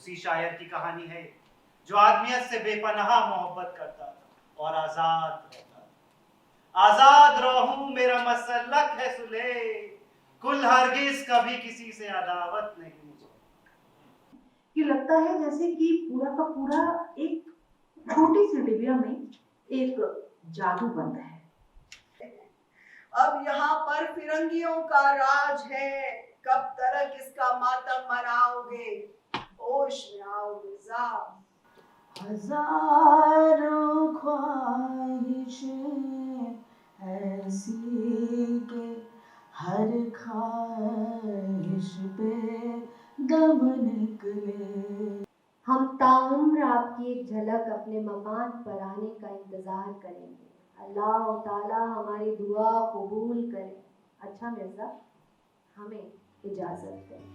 उसी शायर की कहानी है जो आदमियत से बेपनाह मोहब्बत करता था और आजाद रहता था। आजाद रहूं मेरा मसलक है सुले, कुल हरगिज कभी किसी से अदावत नहीं मुझे। ये लगता है जैसे कि पूरा का पूरा एक छोटी सी डिबिया में एक जादू बंद है। अब यहाँ पर फिरंगियों का राज है, कब तक इसका मातम मनाओगे, होश में आओ मिर्जा। हजारों ख्वाहिशें ऐसी के हर ख्वाहिश पे दम निकले। हम ताउम्र आपकी एक झलक अपने मकान पर आने का इंतजार करेंगे। अल्लाह ताला हमारी दुआ कबूल करे। अच्छा मिर्जा, हमें इजाजत दें।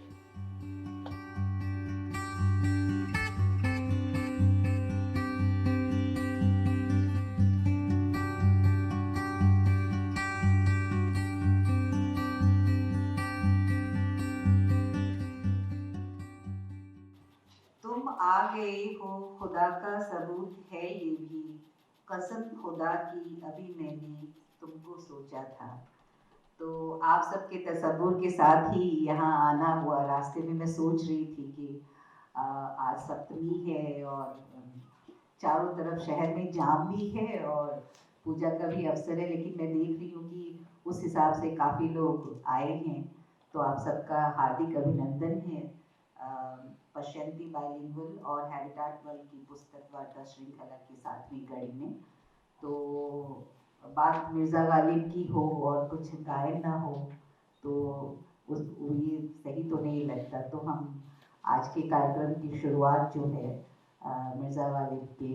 तुम आ गए हो, खुदा का सबूत है ये भी, कसम खुदा की अभी मैंने तुमको सोचा था। तो आप सबके तसव्वुर के साथ ही यहाँ आना हुआ। रास्ते में मैं सोच रही थी कि आज सप्तमी है और चारों तरफ शहर में जाम भी है और पूजा का भी अवसर है, लेकिन मैं देख रही हूँ कि उस हिसाब से काफ़ी लोग आए हैं। तो आप सबका हार्दिक अभिनंदन है। पश्यंती बाइलिंगुअल और हैबिटेट वर्ल्ड की पुस्तक वार्ता श्रृंखला की 7वीं कड़ी में। तो बात मिर्ज़ा गालिब की हो और कुछ गायन ना हो तो ये सही तो नहीं लगता। तो हम आज के कार्यक्रम की शुरुआत जो है मिर्ज़ा गालिब के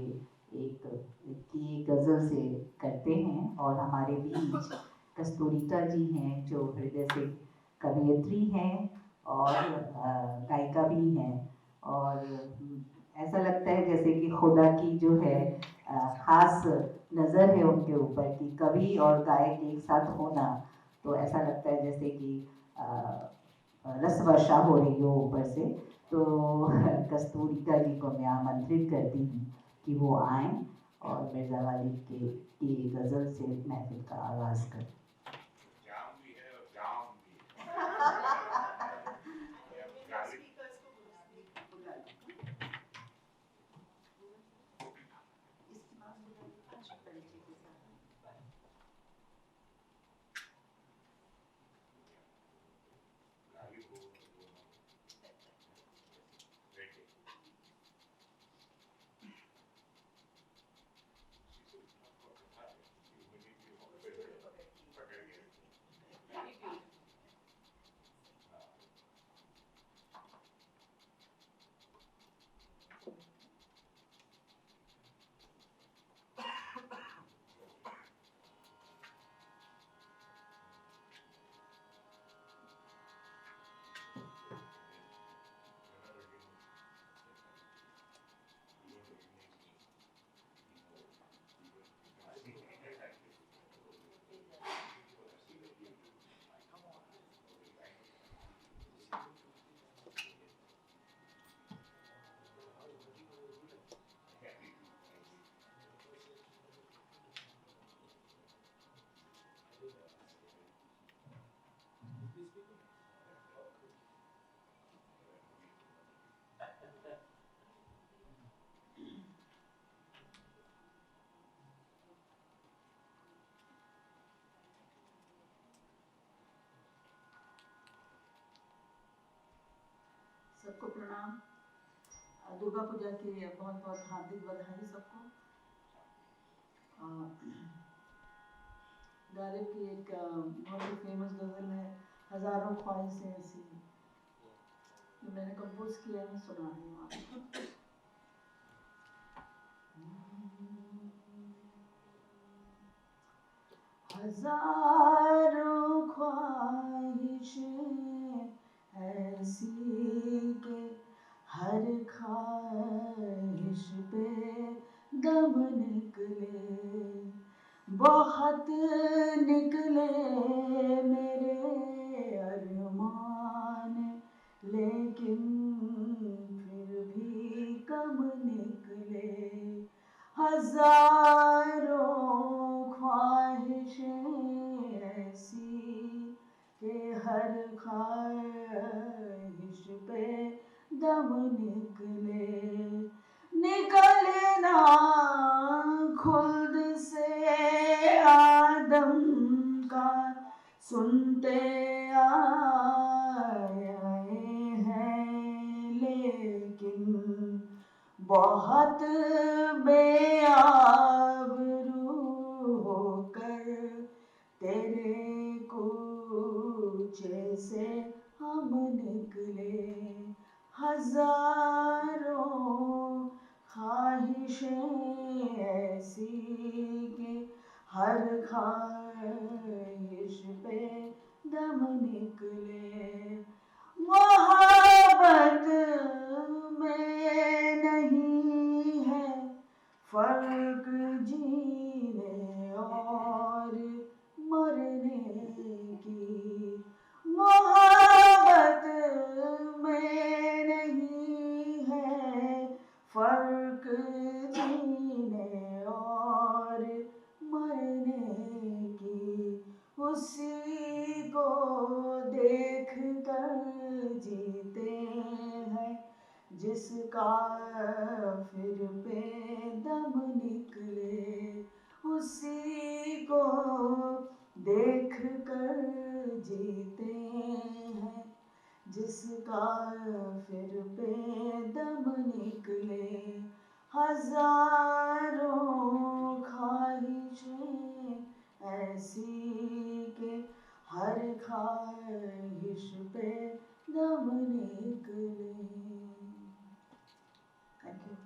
एक गज़ल से करते हैं। और हमारे बीच कस्तूरिका जी हैं जो हृदय से कवयित्री हैं और गायिका भी हैं। और ऐसा लगता है जैसे कि खुदा की जो है ख़ास नज़र है उनके ऊपर कि कवि और गायक एक साथ होना। तो ऐसा लगता है जैसे कि रस वर्षा हो रही हो ऊपर से। तो कस्तूरिका जी को मैं आमंत्रित करती हूँ कि वो आएँ और मिर्ज़ा गालिब की गज़ल से महफिल का आगाज़ करें। सबको प्रणाम। दुर्गा पूजा की बहुत बहुत हार्दिक बधाई सबको। गालिब की एक बहुत ही फेमस गज़ल है, हजारों ख्वाहिशें ऐसी, जो मैंने कंपोज किया है, सुना रही हूँ आपको। हजारों ख्वाहिशें ऐसी के हर ख्वाहिश पे दम निकले, बहुत निकले मेरे अरमान, लेकिन फिर भी हजारों ख्वाहिशें ऐसी कि हर ख्वाहिश पे दम निकलना खुल्द से आदम का सुनते आए हैं, लेकिन बहुत बेआबरू होकर तेरे कूचे से हम निकले। हजारों ख्वाहिशें ऐसी कि हर ख्वाहिश पे दम निकले। मोहब्बत में नहीं है फर्क जीने और मरने की। मोहब्बत में नहीं है फर्क जीने और मरने की। उसी को देख कर जीते हैं जिसका फिर पे दम निकले। उसी को देख कर जीते हैं जिसका फिर पे दम निकले। हजारों ख्वाहिशें ऐसी के हर ख्वाहिश पे दम निकले। Thank you.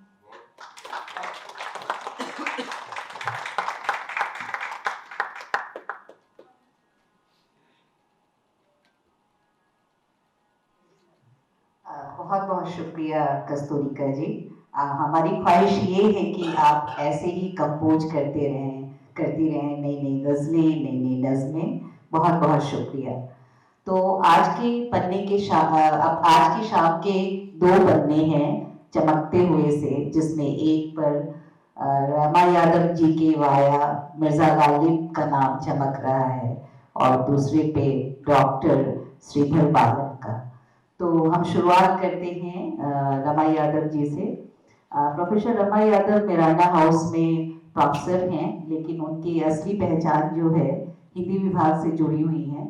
बहुत बहुत शुक्रिया कस्तूरिका जी। हमारी ख्वाहिश ये है कि आप ऐसे ही कंपोज करती रहें नई नई गज़लें, नई नई नज़में। बहुत बहुत शुक्रिया। तो आज के पन्ने के अब आज की शाम के 2 पन्ने हैं चमकते हुए से, जिसमें एक पर रमा यादव जी के वाया मिर्ज़ा गालिब का नाम चमक रहा है और दूसरे पे डॉक्टर श्रीधर बालन का। तो हम शुरुआत करते हैं रमा यादव जी से। Professor Rama Yadav Miranda house में प्रोफेसर हैं, लेकिन उनकी असली पहचान जो है हिंदी विभाग से जुड़ी हुई है।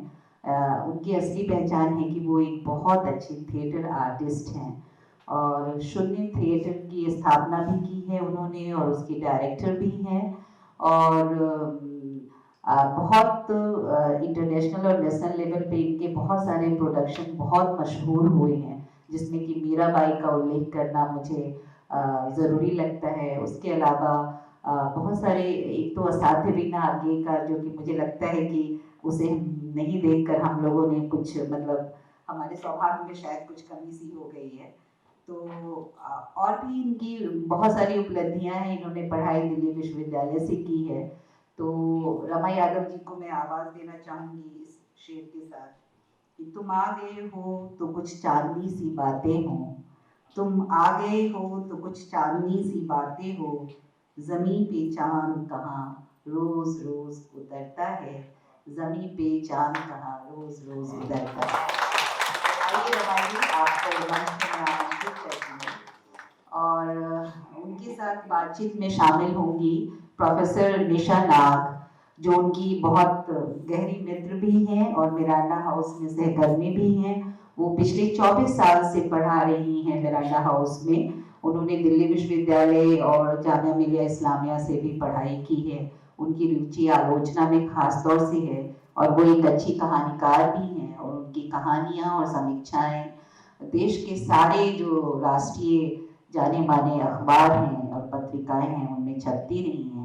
उनकी असली पहचान है कि वो एक बहुत अच्छी थिएटर आर्टिस्ट हैं और शून्य थिएटर की स्थापना भी की है उन्होंने और उसके डायरेक्टर भी हैं और बहुत इंटरनेशनल और नेशनल लेवल पे इनके बहुत सारे प्रोडक्शन बहुत मशहूर हुए हैं, जिसमें कि मीराबाई का उल्लेख करना मुझे ज़रूरी लगता है। उसके अलावा बहुत सारे, एक तो असाध्य वीणा आगे का, जो कि मुझे लगता है कि उसे नहीं देखकर हम लोगों ने कुछ मतलब हमारे सौभाग्य में शायद कुछ कमी सी हो गई है। तो और भी इनकी बहुत सारी उपलब्धियां हैं। इन्होंने पढ़ाई दिल्ली विश्वविद्यालय से की है। तो रमा यादव जी को मैं आवाज़ देना चाहूँगी इस शेर के साथ कि तुम आ गए हो तो कुछ चांदनी सी बातें हो, तुम आ गए हो तो कुछ चांदनी सी बातें हो, ज़मीं पे चांद कहाँ रोज़ रोज़ उतरता है, ज़मीं पे चांद कहाँ रोज़ रोज़ उतरता है। आइए रमा जी, आपको मंच में आमंत्रित करती हूँ और उनके साथ बातचीत में शामिल होंगी प्रोफेसर निशा नाग, जो उनकी बहुत गहरी मित्र भी हैं और मिरांडा हाउस में सहकर्मी भी हैं। वो पिछले 24 साल से पढ़ा रही हैं मिरांडा हाउस में। उन्होंने दिल्ली विश्वविद्यालय और जामिया मिलिया इस्लामिया से भी पढ़ाई की है। उनकी रुचि आलोचना में खास तौर से है और वो एक अच्छी कहानीकार भी हैं और उनकी कहानियाँ और समीक्षाएं देश के सारे जो राष्ट्रीय जाने माने अखबार हैं और पत्रिकाएं हैं उनमें छपती रही हैं।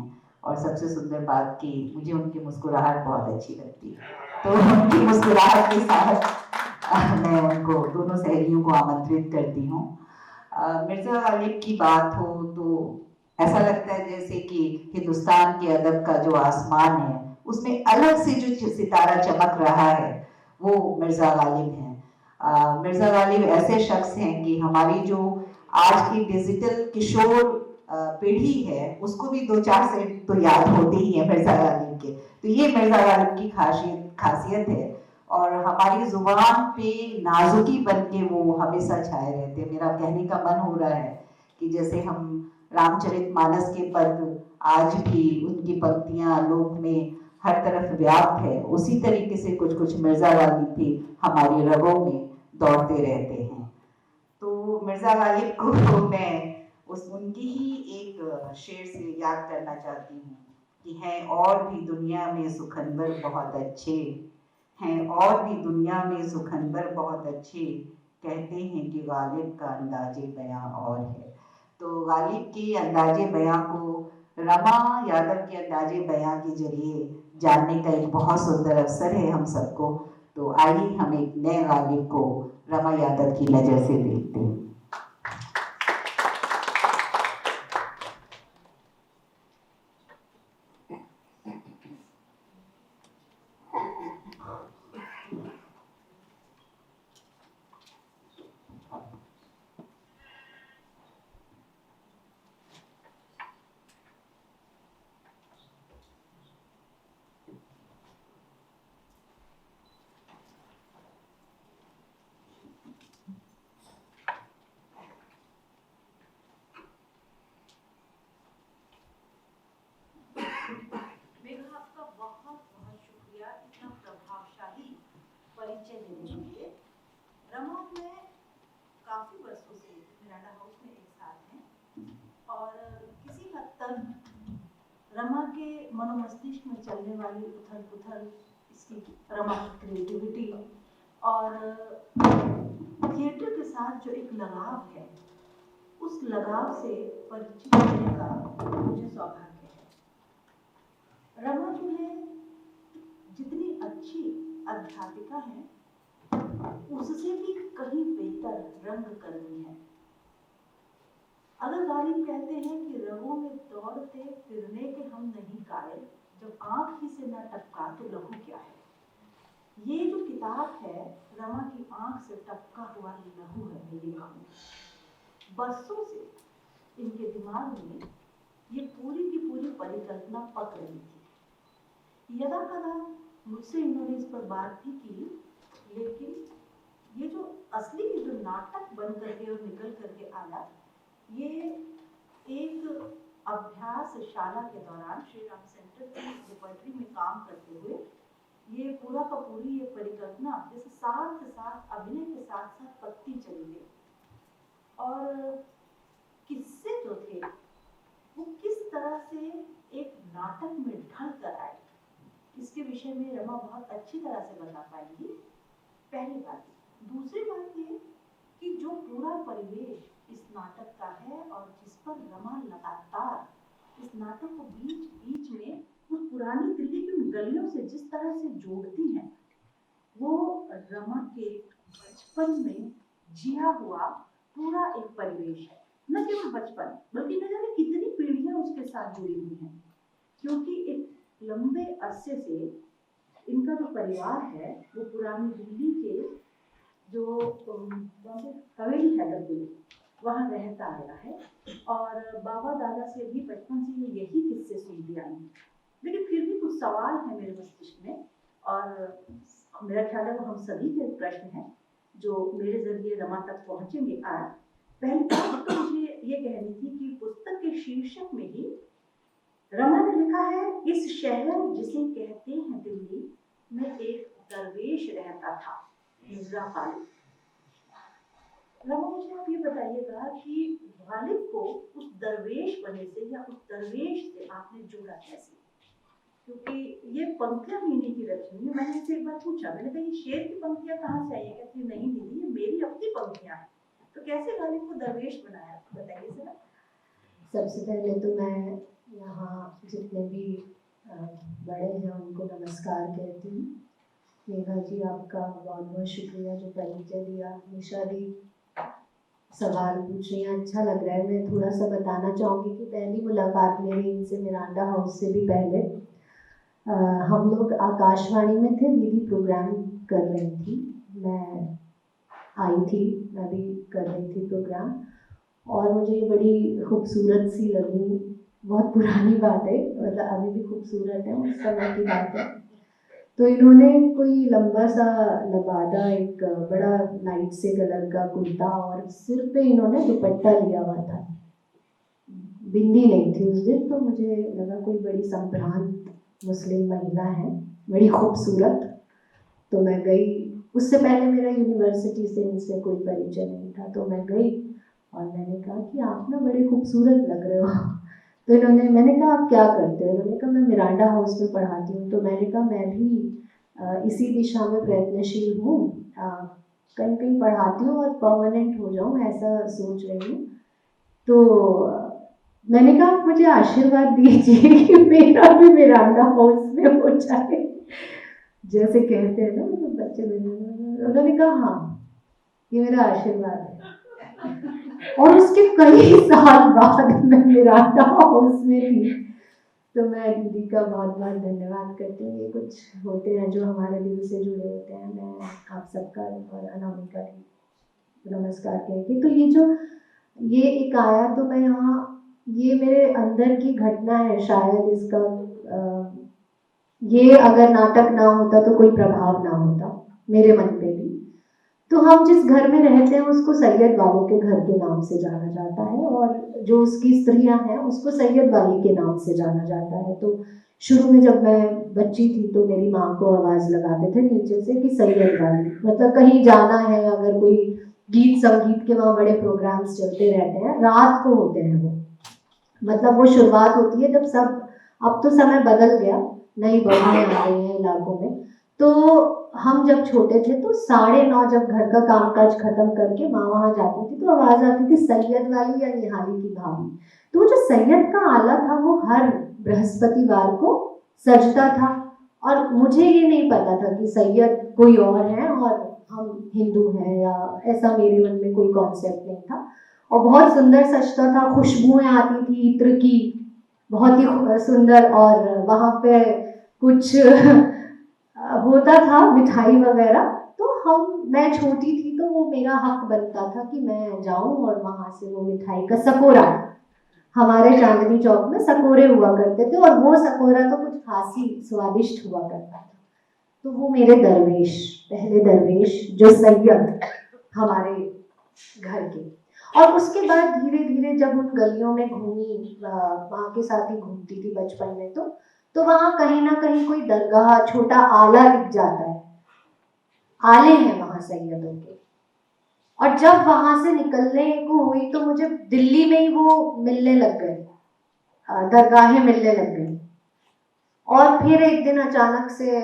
और सबसे सुंदर बात कि मुझे उनकी मुस्कुराहट बहुत अच्छी लगती है, तो उनकी मुस्कुराहट के साथ मैं उनको, दोनों सहेलियों को आमंत्रित करती हूँ। मिर्ज़ा गालिब की बात हो तो ऐसा लगता है जैसे कि हिंदुस्तान के अदब का जो आसमान है उसमें अलग से जो सितारा चमक रहा है वो मिर्ज़ा गालिब हैं। मिर्ज़ा गालिब ऐसे शख्स हैं कि हमारी जो आज की डिजिटल किशोर पीढ़ी है उसको भी 2-4 सेट तो याद होते ही है मिर्जा गालिब के। तो ये मिर्जा गालिब की खासियत है और हमारी जुबान पे नाजुकी बन के वो हमेशा छाए रहते हैं। मेरा कहने का मन हो रहा है कि जैसे हम रामचरितमानस के पद आज भी उनकी पंक्तियां लोक में हर तरफ व्याप्त है, उसी तरीके से कुछ कुछ मिर्जा गालिब भी हमारी रगों में दौड़ते रहते हैं। तो मिर्जा गालिब को मैं उनकी ही एक शेर से याद करना चाहती हूँ कि हैं और भी दुनिया में सुखनवर बहुत अच्छे, हैं और भी दुनिया में सुखनवर बहुत अच्छे, कहते हैं कि गालिब का अंदाजे बयां और है। तो गालिब के अंदाजे बयां को रमा यादव के अंदाजे बयां के जरिए जानने का एक बहुत सुंदर अवसर है हम सबको। तो आइए हम एक नए गालिब को रमा यादव की नज़र से देखते हैं। मेघा, आपका बहुत बहुत शुक्रिया इतना प्रभावशाली परिचय देने के लिए। रमा और मैं काफ़ी वर्षों से मिरांडा हाउस में एक साथ हैं और किसी हद तक रमा के मनोमस्तिष्क में चलने वाली उथल पुथल, इसकी रमा की क्रिएटिविटी और थिएटर के साथ जो एक लगाव है, उस लगाव से परिचित होने का मुझे सौभाग्य है। रमा जो है जितनी अच्छी अध्यापिका है उससे भी कहीं बेहतर रंगकर्मी है। अगर गालिब कहते हैं कि रगों में दौड़ते फिरने के हम नहीं कायल, जब आंख ही से न टपका तो लहू क्या है। ये जो किताब है रमा की आंख से टपका हुआ लहू है। मैं ये कहूँ बरसों से इनके दिमाग में ये पूरी की पूरी परिकल्पना पक रही थी। यदा कदा मुझसे इन्होंने इस पर बात भी की, लेकिन ये जो असली जो नाटक बन करके और निकल करके आया, ये एक अभ्यास शाला के दौरान श्री राम सेंटर की रिपर्टरी में काम करते हुए ये पूरा का पूरी ये परिकल्पना जैसे साथ अभिनय के साथ साथ पत्ती चली गई। और किस्से जो थे वो किस तरह से एक नाटक में ढल कर आए, इसके विषय में रमा बहुत अच्छी तरह से बता पाएंगी। पहली बात। दूसरी बात ये कि जो पूरा परिवेश इस नाटक का है और जिस पर रमा लगातार इस नाटक को बीच बीच में उस पुरानी दिल्ली की उन गलियों से जिस तरह से जोड़ती हैं, वो रमा के बचपन में जिया हुआ पूरा एक परिवेश है। न केवल बचपन बल्कि न जाने कितनी पीढ़ियां उसके साथ जुड़ी हुई हैं, क्योंकि एक लंबे अरसे से इनका जो परिवार है वो पुरानी दिल्ली के जो हवेली हैदरपुरी वहाँ रहता आया है और बाबा दादा से भी बचपन से ये यही किस्से सुनती आई हैं। लेकिन फिर भी कुछ सवाल है मेरे मस्तिष्क में और मेरा ख्याल है वो हम सभी के प्रश्न हैं जो मेरे जरिए रमा तक पहुँचेंगे आज। पहली बात तो मुझे ये कहनी थी कि पुस्तक के शीर्षक में ही रमा ने लिखा है, इस शहर जिसे कहते हैं दिल्ली में एक दरवेश रहता था, मिर्जा गालिब। रमा, मुझे आप ये बताइएगा कि गालिब को उस दरवेश बने से या उस दरवेश से आपने जोड़ा कैसे? क्योंकि ये पंक्तियां इन्हीं की रचनी है। मैंने इससे एक बार पूछा, मैंने कहा ये शेर की पंक्तियां कहाँ से आई है? कहती नहीं दीदी, ये मेरी अपनी पंक्तियां हैं। तो कैसे गालिब को दरवेश बनाया, बताइए जरा। सबसे पहले तो मैं यहाँ जितने भी बड़े हैं उनको नमस्कार कहती हूँ। मेघा जी, आपका बहुत बहुत शुक्रिया जो परिचय दिया। निशा दी सवाल पूछ रही हैं, अच्छा लग रहा है। मैं थोड़ा सा बताना चाहूँगी कि पहली मुलाकात मेरी इनसे मिरांडा हाउस से भी पहले हम लोग आकाशवाणी में थे, दीदी प्रोग्राम कर रही थी, मैं आई थी, मैं भी कर रही थी प्रोग्राम। और मुझे ये बड़ी खूबसूरत सी लगी। बहुत पुरानी बात है, मतलब अभी भी खूबसूरत है, उस समय की बात है। तो इन्होंने कोई लंबा सा लबादा, एक बड़ा लाइट से कलर का कुर्ता और सिर पे इन्होंने दुपट्टा लिया हुआ था। बिंदी नहीं थी उस दिन, तो मुझे लगा कोई बड़ी संभ्रांत मुस्लिम महिला है, बड़ी खूबसूरत। तो मैं गई, उससे पहले मेरा यूनिवर्सिटी से इनसे कोई परिचय नहीं था। तो मैं गई और मैंने कहा कि आप ना बड़े खूबसूरत लग रहे हो। तो मैंने कहा आप क्या करते हो? इन्होंने कहा मैं मिरांडा हाउस में पढ़ाती हूँ। तो मैंने कहा मैं भी इसी दिशा में प्रयत्नशील हूँ, कहीं कहीं पढ़ाती हूँ और परमानेंट हो जाऊँ, ऐसा सोच रही हूँ। तो मैंने कहा आप मुझे आशीर्वाद दीजिए कि मेरा भी मिरांडा हाउस में हो जाए, जैसे कहते हैं ना मतलब बच्चे। उन्होंने कहा हाँ, ये मेरा आशीर्वाद है। और उसके कई साल बाद मैं मिरांडा हाउस में थी। तो मैं दीदी का बहुत बहुत धन्यवाद करती हूँ। ये कुछ होते हैं जो हमारे दिल से जुड़े होते हैं। मैं आप सबका और अनामिका की नमस्कार कहेंगी। तो ये एक आया, तो मैं यहाँ, ये मेरे अंदर की घटना है शायद। इसका ये अगर नाटक ना होता तो कोई प्रभाव ना होता मेरे मन पे भी। तो हम जिस घर में रहते हैं उसको सैयद वालों के घर के नाम से जाना जाता है, और जो उसकी स्त्रियां हैं उसको सैयद वाली के नाम से जाना जाता है। तो शुरू में जब मैं बच्ची थी तो मेरी माँ को आवाज़ लगाते थे नीचे से कि सैयद वाली, मतलब कहीं जाना है, अगर कोई गीत संगीत के वहाँ बड़े प्रोग्राम्स चलते रहते हैं, रात को होते हैं वो, मतलब वो शुरुआत होती है जब सब, अब तो समय बदल गया, नई बढ़ियाँ आ गई हैं इलाकों में। तो हम जब छोटे थे तो 9:30 जब घर का कामकाज खत्म करके माँ वहाँ जाती थी तो आवाज़ आती थी सैयद वाली या निहाली की भाभी। तो जो सैयद का आला था वो हर बृहस्पतिवार को सजता था, और मुझे ये नहीं पता था कि सैयद कोई और है और हम हिंदू हैं, या ऐसा मेरे मन में कोई कॉन्सेप्ट नहीं था। और बहुत सुंदर सजता था, खुशबुएं आती थी इत्र की, बहुत ही सुंदर। और वहाँ पे कुछ होता था मिठाई वगैरह। तो मैं छोटी थी तो वो मेरा हक बनता था कि मैं जाऊं और वहाँ से वो मिठाई का सकोरा, हमारे चांदनी चौक में सकोरे हुआ करते थे, और वो सकोरा तो कुछ खास ही स्वादिष्ट हुआ करता था। तो वो मेरे दरवेश, पहले दरवेश जो सैयद हमारे घर के। और उसके बाद धीरे धीरे जब उन गलियों में घूमी, माँ के साथ ही घूमती थी बचपन में, तो वहाँ कहीं ना कहीं कोई दरगाह, छोटा आला दिख जाता है, आले हैं वहाँ सैयदों के। और जब वहाँ से निकलने को हुई तो मुझे दिल्ली में ही वो मिलने लग गए, दरगाहें मिलने लग गई। और फिर एक दिन अचानक से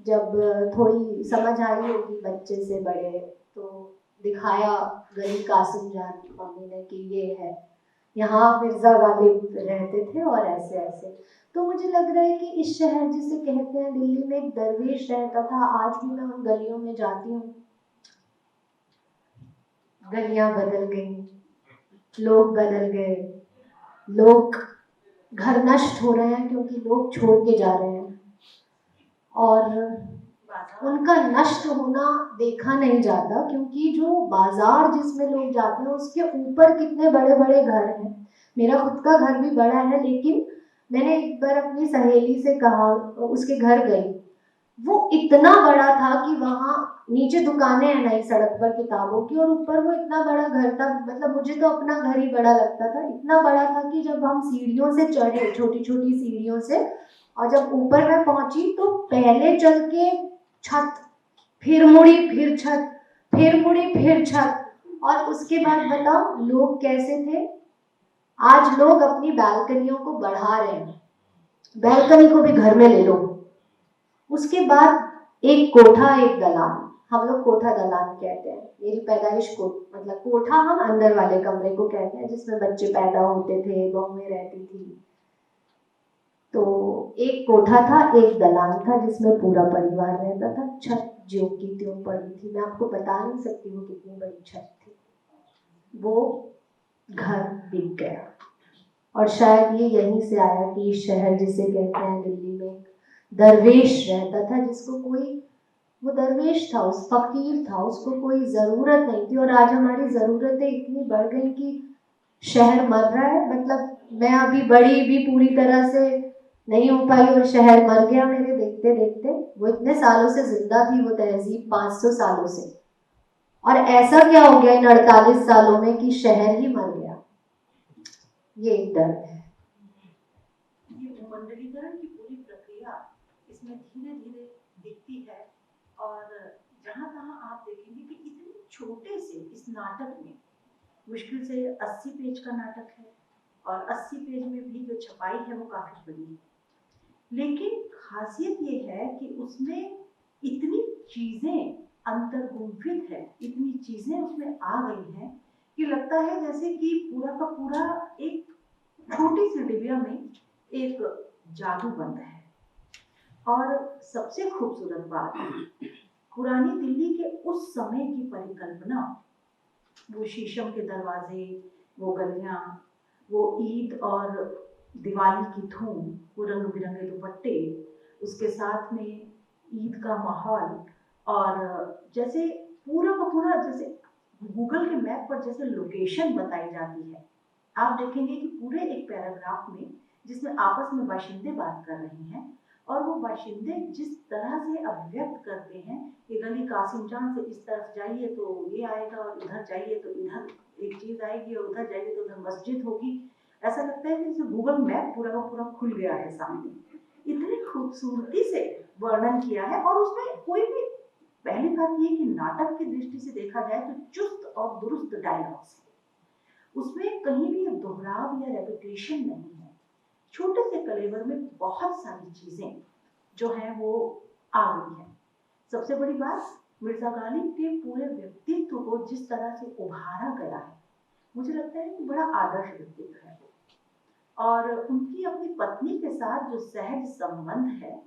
जब थोड़ी समझ आई होगी बच्चे से बड़े, तो दिखाया गली कासिम जान मम्मी ने कि ये है, यहाँ मिर्जा गालिब रहते थे और ऐसे ऐसे। तो मुझे लग रहा है कि इस शहर जिसे कहते हैं दिल्ली में एक दरवेश रहता था। आज भी मैं उन गलियों में जाती हूँ, गलियां बदल गई, लोग बदल गए, लोग, घर नष्ट हो रहे हैं क्योंकि लोग छोड़ के जा रहे हैं, और उनका नष्ट होना देखा नहीं जाता, क्योंकि जो बाजार जिसमें लोग जाते हैं उसके ऊपर कितने बड़े बड़े घर हैं। मेरा खुद का घर भी बड़ा है, लेकिन मैंने एक बार अपनी सहेली से कहा, उसके घर गई, वो इतना बड़ा था कि वहाँ नीचे दुकानें हैं नई सड़क पर किताबों की, और ऊपर वो इतना बड़ा घर था। मतलब मुझे तो अपना घर ही बड़ा लगता था, इतना बड़ा था कि जब हम सीढ़ियों से चढ़े, छोटी छोटी सीढ़ियों से, और जब ऊपर मैं पहुंची तो पहले चल के छत, फिर मुड़ी, फिर छत, फिर मुड़ी, फिर छत। और उसके बाद बताओ लोग कैसे थे। आज लोग अपनी बालकनियों को बढ़ा रहे हैं, बालकनी को भी घर में ले लो। उसके बाद एक कोठा, एक दलान, हम लोग कोठा दलान कहते हैं, मेरी पैदाइश को, मतलब कोठा हम अंदर वाले कमरे को कहते हैं जिसमें बच्चे पैदा होते थे, बहुएं रहती थी। तो एक कोठा था, एक दलान था जिसमें पूरा परिवार रहता था। छत ज्यों की त्यों पड़ी थी, मैं आपको बता नहीं सकती वो कितनी बड़ी छत थी। वो घर बिक गया, और शायद ये यहीं से आया कि इस शहर जिसे कहते हैं दिल्ली में दरवेश रहता था, जिसको कोई, वो दरवेश था, उस फकीर था, उसको कोई ज़रूरत नहीं थी। और आज हमारी ज़रूरतें इतनी बढ़ गई कि शहर मर रहा है, मतलब मैं अभी बड़ी भी पूरी तरह से नहीं हो पाई और शहर मर गया मेरे देखते देखते। वो इतने सालों से जिंदा थी वो तहजीब, 500 सालों से, और ऐसा क्या हो गया इन 48 सालों में कि शहर ही मर गया। ये एक दर्द है। ये उमंडलीकरण की पूरी प्रक्रिया इसमें धीरे धीरे दिखती है। और जहाँ तहाँ आप देखेंगे कि इतने छोटे से इस नाटक में मुश्किल से 80 पेज का नाटक है, और 80 पेज में भी जो छपाई है वो काफी बड़ी है। लेकिन खासियत ये है कि उसमें इतनी चीजें अंतर्गुम्फित है, इतनी चीजें उसमें आ गई हैं कि लगता है जैसे कि पूरा का पूरा एक छोटी सी डिबिया में एक जादू बंद है। और सबसे खूबसूरत बात, पुरानी दिल्ली के उस समय की परिकल्पना, वो शीशम के दरवाजे, वो गलियां, वो ईद और दिवाली की धूम, वो रंग बिरंगे दुपट्टे, उसके साथ में ईद का माहौल, और जैसे पूरा का पूरा जैसे गूगल के मैप पर जैसे लोकेशन बताई जाती है। आप देखेंगे कि पूरे एक पैराग्राफ में जिसमें आपस में बाशिंदे बात कर रहे हैं, और वो बाशिंदे जिस तरह से अभिव्यक्त करते हैं कि गली कासिम जान से इस तरफ जाइए तो ये आएगा, और इधर जाइए तो इधर एक चीज आएगी, और उधर जाइए तो उधर मस्जिद होगी। ऐसा लगता है कि जैसे गूगल मैप पूरा का पूरा खुल गया है सामने। इतनी खूबसूरती से वर्णन किया है, और उसमें कोई भी, पहली बात ये कि नाटक की दृष्टि से देखा जाए तो चुस्त और दुरुस्त डायलॉग्स है। उसमें कहीं भी दोहराव या रेपिटेशन नहीं है। छोटे से कलेवर में बहुत सारी चीजें जो हैं वो आ गई हैं। सबसे बड़ी बात, मिर्जा गालिब के पूरे व्यक्तित्व को जिस तरह से उभारा गया है, मुझे लगता है कि बड़ा आदर्श व्यक्तित्व है वो। और उनकी अपनी पत्नी के साथ जो सहज संबंध है,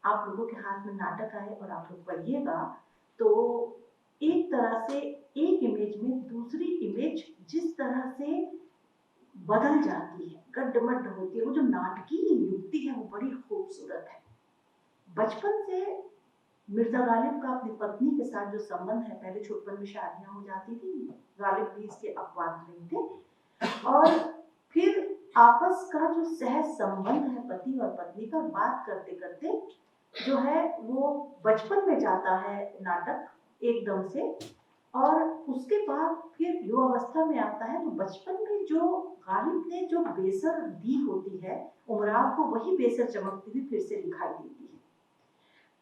आप लोगों के हाथ में नाटक आए और आप लोग पढ़िएगा तो एक तरह से एक इमेज में दूसरी इमेज जिस तरह से बदल जाती है, गड्ढमड्ढ होती है, वो जो नाटकीय युक्ति है वो बड़ी खूबसूरत है। बचपन से मिर्जा गालिब का अपनी पत्नी के साथ जो संबंध है, पहले छोटपन में शादियां हो जाती थी, गालिब भी इसके अपवाद नहीं थे, और फिर आपस का जो सहज संबंध है पति और पत्नी का, बात करते करते जो है वो बचपन में जाता है नाटक एकदम से, और उसके बाद फिर युवावस्था में आता है। तो बचपन में जो गालिब ने जो बेसर दी होती है उमराव को, वही बेसर चमकती हुई फिर से दिखाई देती है।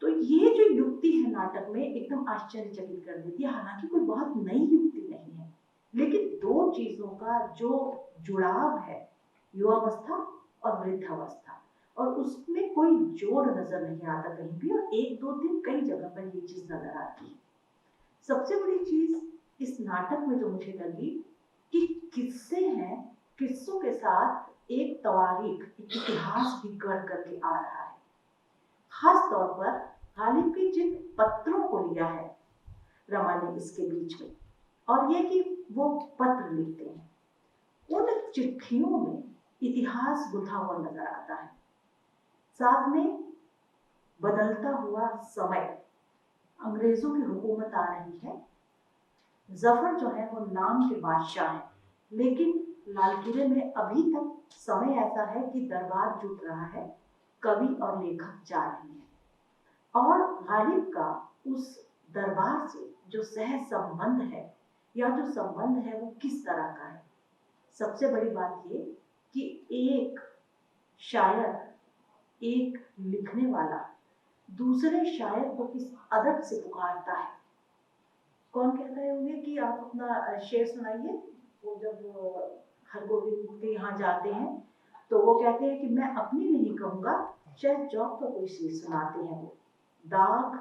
तो ये जो युक्ति है नाटक में एकदम आश्चर्यचकित कर देती है। हालांकि कोई बहुत नई युक्ति नहीं है, लेकिन दो चीजों का जो जुड़ाव है, युवावस्था और वृद्धावस्था, और उसमें कोई जोड़ नजर नहीं आता कहीं भी, और एक दो दिन कई जगह पर ये चीज नजर आती है। सबसे बड़ी चीज इस नाटक में जो मुझे लगी कि किस्से हैं, किस्सों के साथ एक तवारीख, एक इतिहास भी गढ़ करके आ रहा है। खास तौर पर गालिब के जिन पत्रों को लिया है रमा ने इसके बीच में, और ये कि वो पत्र लिखते हैं, उन चिट्ठियों में इतिहास गुंथा हुआ नजर आता है। साथ में बदलता हुआ समय, अंग्रेजों की हुकूमत आ रही है, जफर जो है वो नाम के बादशाह है, लेकिन लाल किले में अभी तक समय ऐसा है कि दरबार जुट रहा है, कवि और लेखक जा रहे हैं, और गालिब का उस दरबार से जो सहज संबंध है या जो संबंध है वो किस तरह का है। सबसे बड़ी बात ये कि एक शायर, एक लिखने वाला दूसरे शायर को किस अदब से पुकारता है। कौन कहता है उन्हें कि आप अपना शेर सुनाइए, वो जब हरगोविंद के यहाँ जाते हैं तो वो कहते हैं कि मैं अपनी नहीं कहूँगा, शायद जौक का कोई शेर सुनाते हैं वो। दाग,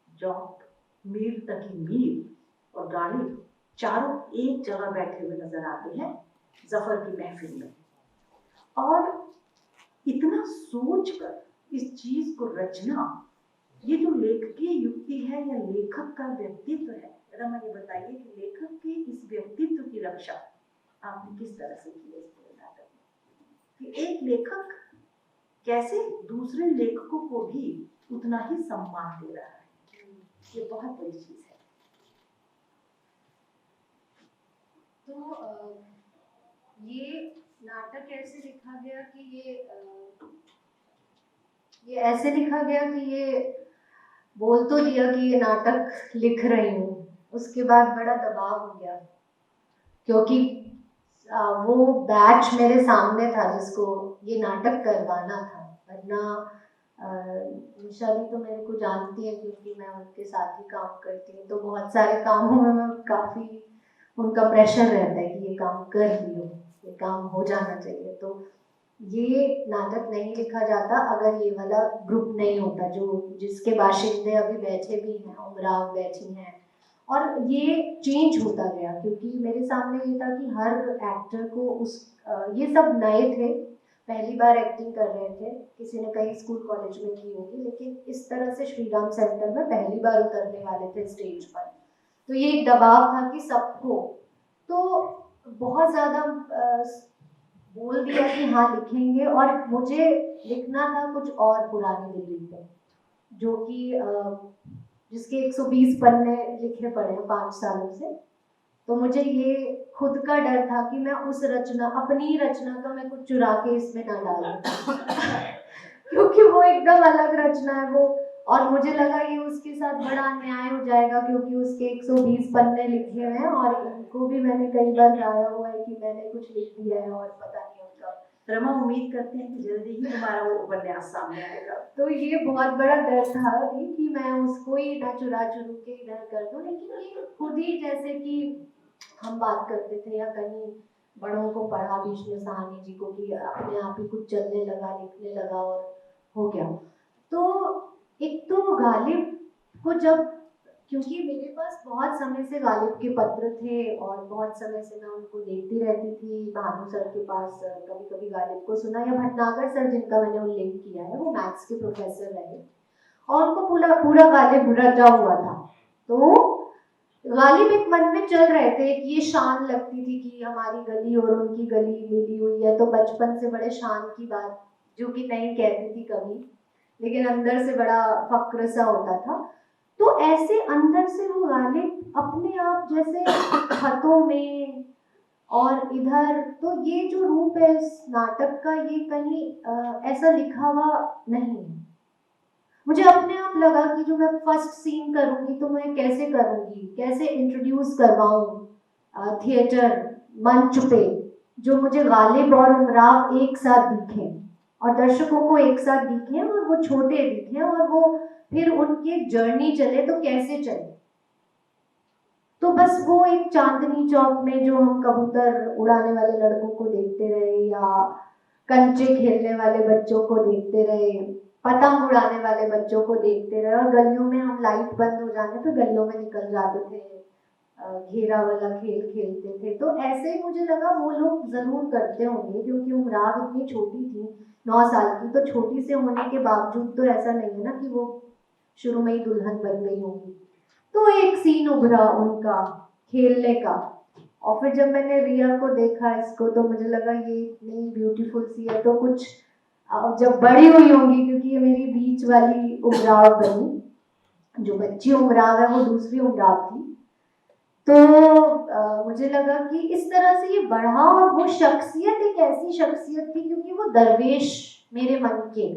जौक, मीर तकी मीर और गालिब चारों एक जगह बैठे हुए नजर आते हैं जफर की महफिल में, और इतना सोचकर इस चीज को रचना, ये जो लेखकीय युक्ति है या लेखक का व्यक्तित्व है। रमा ये बताइए कि लेखक के इस व्यक्तित्व की रक्षा आपने किस तरह से की है इस पूरे नाटक में, कि एक लेखक कैसे दूसरे लेखकों को भी उतना ही सम्मान दे रहा है। ये बहुत बड़ी चीज है। तो ये नाटक ऐसे लिखा गया कि ये ऐसे लिखा गया कि ये बोल तो दिया कि ये नाटक लिख रही हूँ, उसके बाद बड़ा दबाव हो गया क्योंकि वो बैच मेरे सामने था जिसको ये नाटक करवाना था। वरना निशाली तो मेरे को जानती है क्योंकि मैं उनके साथ ही काम करती हूँ, तो बहुत सारे कामों में मैं काफ़ी उनका प्रेशर रहता है कि ये काम कर लियो, ये काम हो जाना चाहिए। तो ये नाटक नहीं लिखा जाता अगर ये वाला ग्रुप नहीं होता जो जिसके बाशिंदे अभी बैठे भी हैं, उमराव बैठी हैं। और ये चेंज होता गया क्योंकि मेरे सामने ये था कि हर एक्टर को ये सब नए थे, पहली बार एक्टिंग कर रहे थे, किसी ने कई स्कूल कॉलेज में की होगी, लेकिन इस तरह से श्रीराम सेंटर में पहली बार उतरने वाले थे स्टेज पर। तो ये एक दबाव था कि सबको, तो बहुत ज़्यादा बोल दिया कि हाँ लिखेंगे। और मुझे लिखना था कुछ और पुरानी दिल्ली पे, जो कि जिसके 120 पन्ने लिखे पड़े हैं 5 सालों से। तो मुझे ये खुद का डर था कि मैं उस रचना, अपनी रचना का मैं कुछ चुरा के इसमें ना डालूं क्योंकि वो एकदम अलग रचना है वो, और मुझे लगा ये उसके साथ बड़ा अन्याय हो जाएगा क्योंकि उसके 120 पन्ने लिखे हुए हैं और इनको भी मैंने कई बार गाया हुआ है कि मैंने कुछ लिख दिया है और पता नहीं उनका। रमा, उम्मीद करते हैं कि जल्दी ही तुम्हारा वो उपन्यास सामने आएगा। तो ये बहुत बड़ा डर था कि मैं उसको ही ना चुरा चुरू के इधर कर दूं, लेकिन ये खुद ही, जैसे कि हम बात करते थे या कहीं बड़ों को पढ़ा भीष्म साहनी जी को कि अपने आप ही कुछ चलने लगा, लिखने लगा और हो गया। तो एक तो गालिब को जब, क्योंकि मेरे पास बहुत समय से गालिब के पत्र थे और बहुत समय से मैं उनको देखती रहती थी भानु सर के पास, कभी कभी गालिब को सुना, या भटनागर सर जिनका मैंने उल्लेख किया है, वो मैथ्स के प्रोफेसर रहे और उनको पूरा गालिब रचा हुआ था। तो गालिब एक मन में चल रहे थे कि ये शान लगती थी कि हमारी गली और उनकी गली मिली हुई है, तो बचपन से बड़े शान की बात, जो कि नहीं कहती थी कभी, लेकिन अंदर से बड़ा फक्र सा होता था। तो ऐसे अंदर से वो गालिब अपने आप जैसे खतों में और इधर, तो ये जो रूप है इस नाटक का, ये कहीं ऐसा लिखा हुआ नहीं है। मुझे अपने आप लगा कि जो मैं फर्स्ट सीन करूंगी तो मैं कैसे करूंगी, कैसे इंट्रोड्यूस करवाऊं थिएटर मंच पे, जो मुझे गालिब और उमराव एक साथ दिखे और दर्शकों को एक साथ दिखे और वो छोटे दिखे और वो फिर उनकी जर्नी चले तो कैसे चले। तो बस वो एक चांदनी चौक में जो हम कबूतर उड़ाने वाले लड़कों को देखते रहे या कंचे खेलने वाले बच्चों को देखते रहे, पतंग उड़ाने वाले बच्चों को देखते रहे, और गलियों में हम लाइट बंद हो जाने तो गलियों में निकल जाते थे, घेरा वाला खेल खेलते थे। तो ऐसे ही मुझे लगा वो लोग जरूर करते होंगे क्योंकि उमराव इतनी छोटी थी, 9 साल की, तो छोटी से होने के बावजूद तो ऐसा नहीं है ना कि वो शुरू में ही दुल्हन बन गई होगी। तो एक सीन उभरा उनका खेलने का, और फिर जब मैंने रिया को देखा इसको तो मुझे लगा ये इतनी ब्यूटीफुल सी है, तो कुछ जब बड़ी हुई होंगी, क्योंकि ये मेरी बीच वाली उमराव बनी, जो बच्ची उमराव है वो दूसरी उमराव थी। तो मुझे लगा कि इस तरह से ये बढ़ा, और वो शख्सियत एक ऐसी शख्सियत थी क्योंकि वो दरवेश मेरे मन के,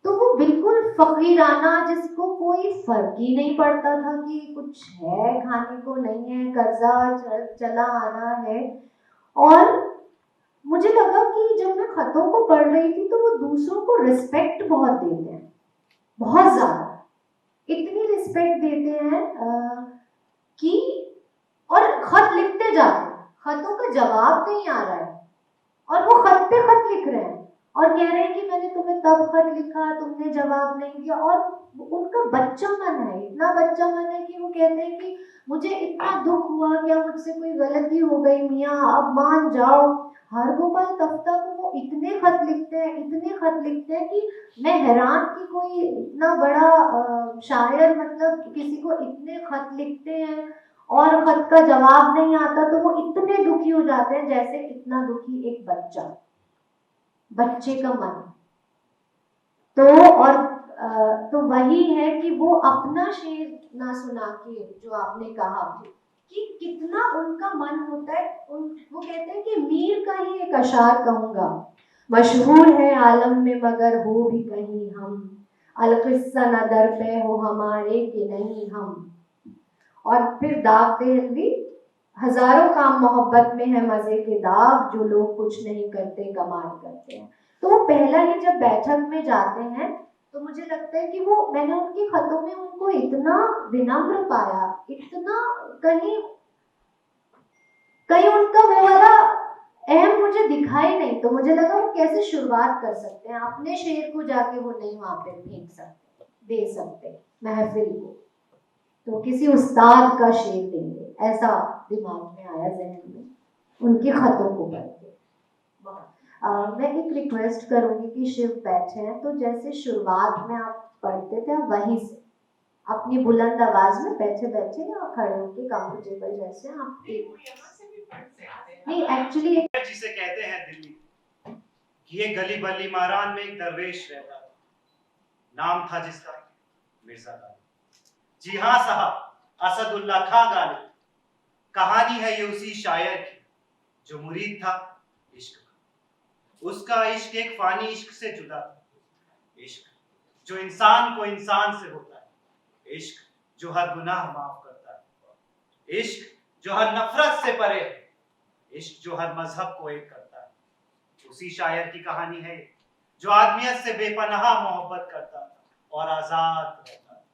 तो वो बिल्कुल फकीराना, जिसको कोई फर्क ही नहीं पड़ता था कि कुछ है खाने को नहीं है, कर्जा चला आना है। और मुझे लगा कि जब मैं खतों को पढ़ रही थी तो वो दूसरों को रिस्पेक्ट बहुत देते हैं, बहुत ज्यादा, इतनी रिस्पेक्ट देते हैं कि, और खत लिखते जाते हैं, खतों का जवाब नहीं आ रहा है और वो खत पे खत लिख रहे हैं और कह रहे हैं कि मैंने तुम्हें तब खत लिखा, तुमने जवाब नहीं दिया। और उनका बच्चा मन है, इतना बच्चा मन है कि वो कहते हैं कि मुझे इतना दुख हुआ, क्या मुझसे कोई गलती हो गई मियाँ, अब मान जाओ। हरगोपाल तफ्ता को वो इतने खत लिखते हैं, इतने खत लिखते हैं कि मैं हैरान कि कोई इतना बड़ा शायर, मतलब किसी को इतने खत लिखते हैं और खत का जवाब नहीं आता, तो वो इतने दुखी हो जाते हैं जैसे इतना दुखी एक बच्चे का मन। तो और तो वही है कि वो अपना शेर ना सुना के, जो आपने कहा कि कितना उनका मन होता है। वो कहते हैं कि मीर का ही एक अशार कहूँगा, मशहूर है आलम में मगर हो भी कहीं हम, अलकिस्सा न दर पे हो हमारे कि नहीं हम। और फिर दाग देहलवी, हजारों काम मोहब्बत में है मजे के दाग, जो लोग कुछ नहीं करते कमाल करते हैं। तो वो पहला ही जब बैठक में जाते हैं तो मुझे लगता है कि वो, मैंने उनके खतों में उनको इतना विनम्र पाया, इतना कहीं कहीं उनका वो वाला अहम मुझे दिखाई नहीं। तो मुझे लगा वो कैसे शुरुआत कर सकते हैं, अपने शेर को जाके वो नहीं वहां पे फेंक सकते, दे सकते महफिल को, तो किसी उस्ताद का शेर देंगे, ऐसा दिमाग में आया जहन में उनके खतों को पढ़ के। मैं एक रिक्वेस्ट करूंगी कि शिव बैठे हैं तो जैसे शुरुआत में आप पढ़ते थे वहीं से अपनी बुलंद आवाज में बैठे बैठे या खड़े होके कंफर्टेबल जैसे आप। नहीं एक्चुअली जिसे कहते हैं दिल्ली, ये गली बल्ली मारान में एक दरवेश रहता था, नाम था जिसका मिर्जा गालिब। जी हाँ साहब, असदुल्ला खां गालिब। कहानी है ये उसी शायर की जो मुरीद था इश्क का। उसका इश्क एक फानी इश्क से जुदा था, इश्क जो इंसान को इंसान से होता है, इश्क जो हर गुनाह माफ करता है, इश्क जो हर नफरत से परे है, इश्क जो हर मजहब को एक करता है। उसी शायर की कहानी है जो आदमियत से बेपनाह मोहब्बत करता था और आजाद रहता था।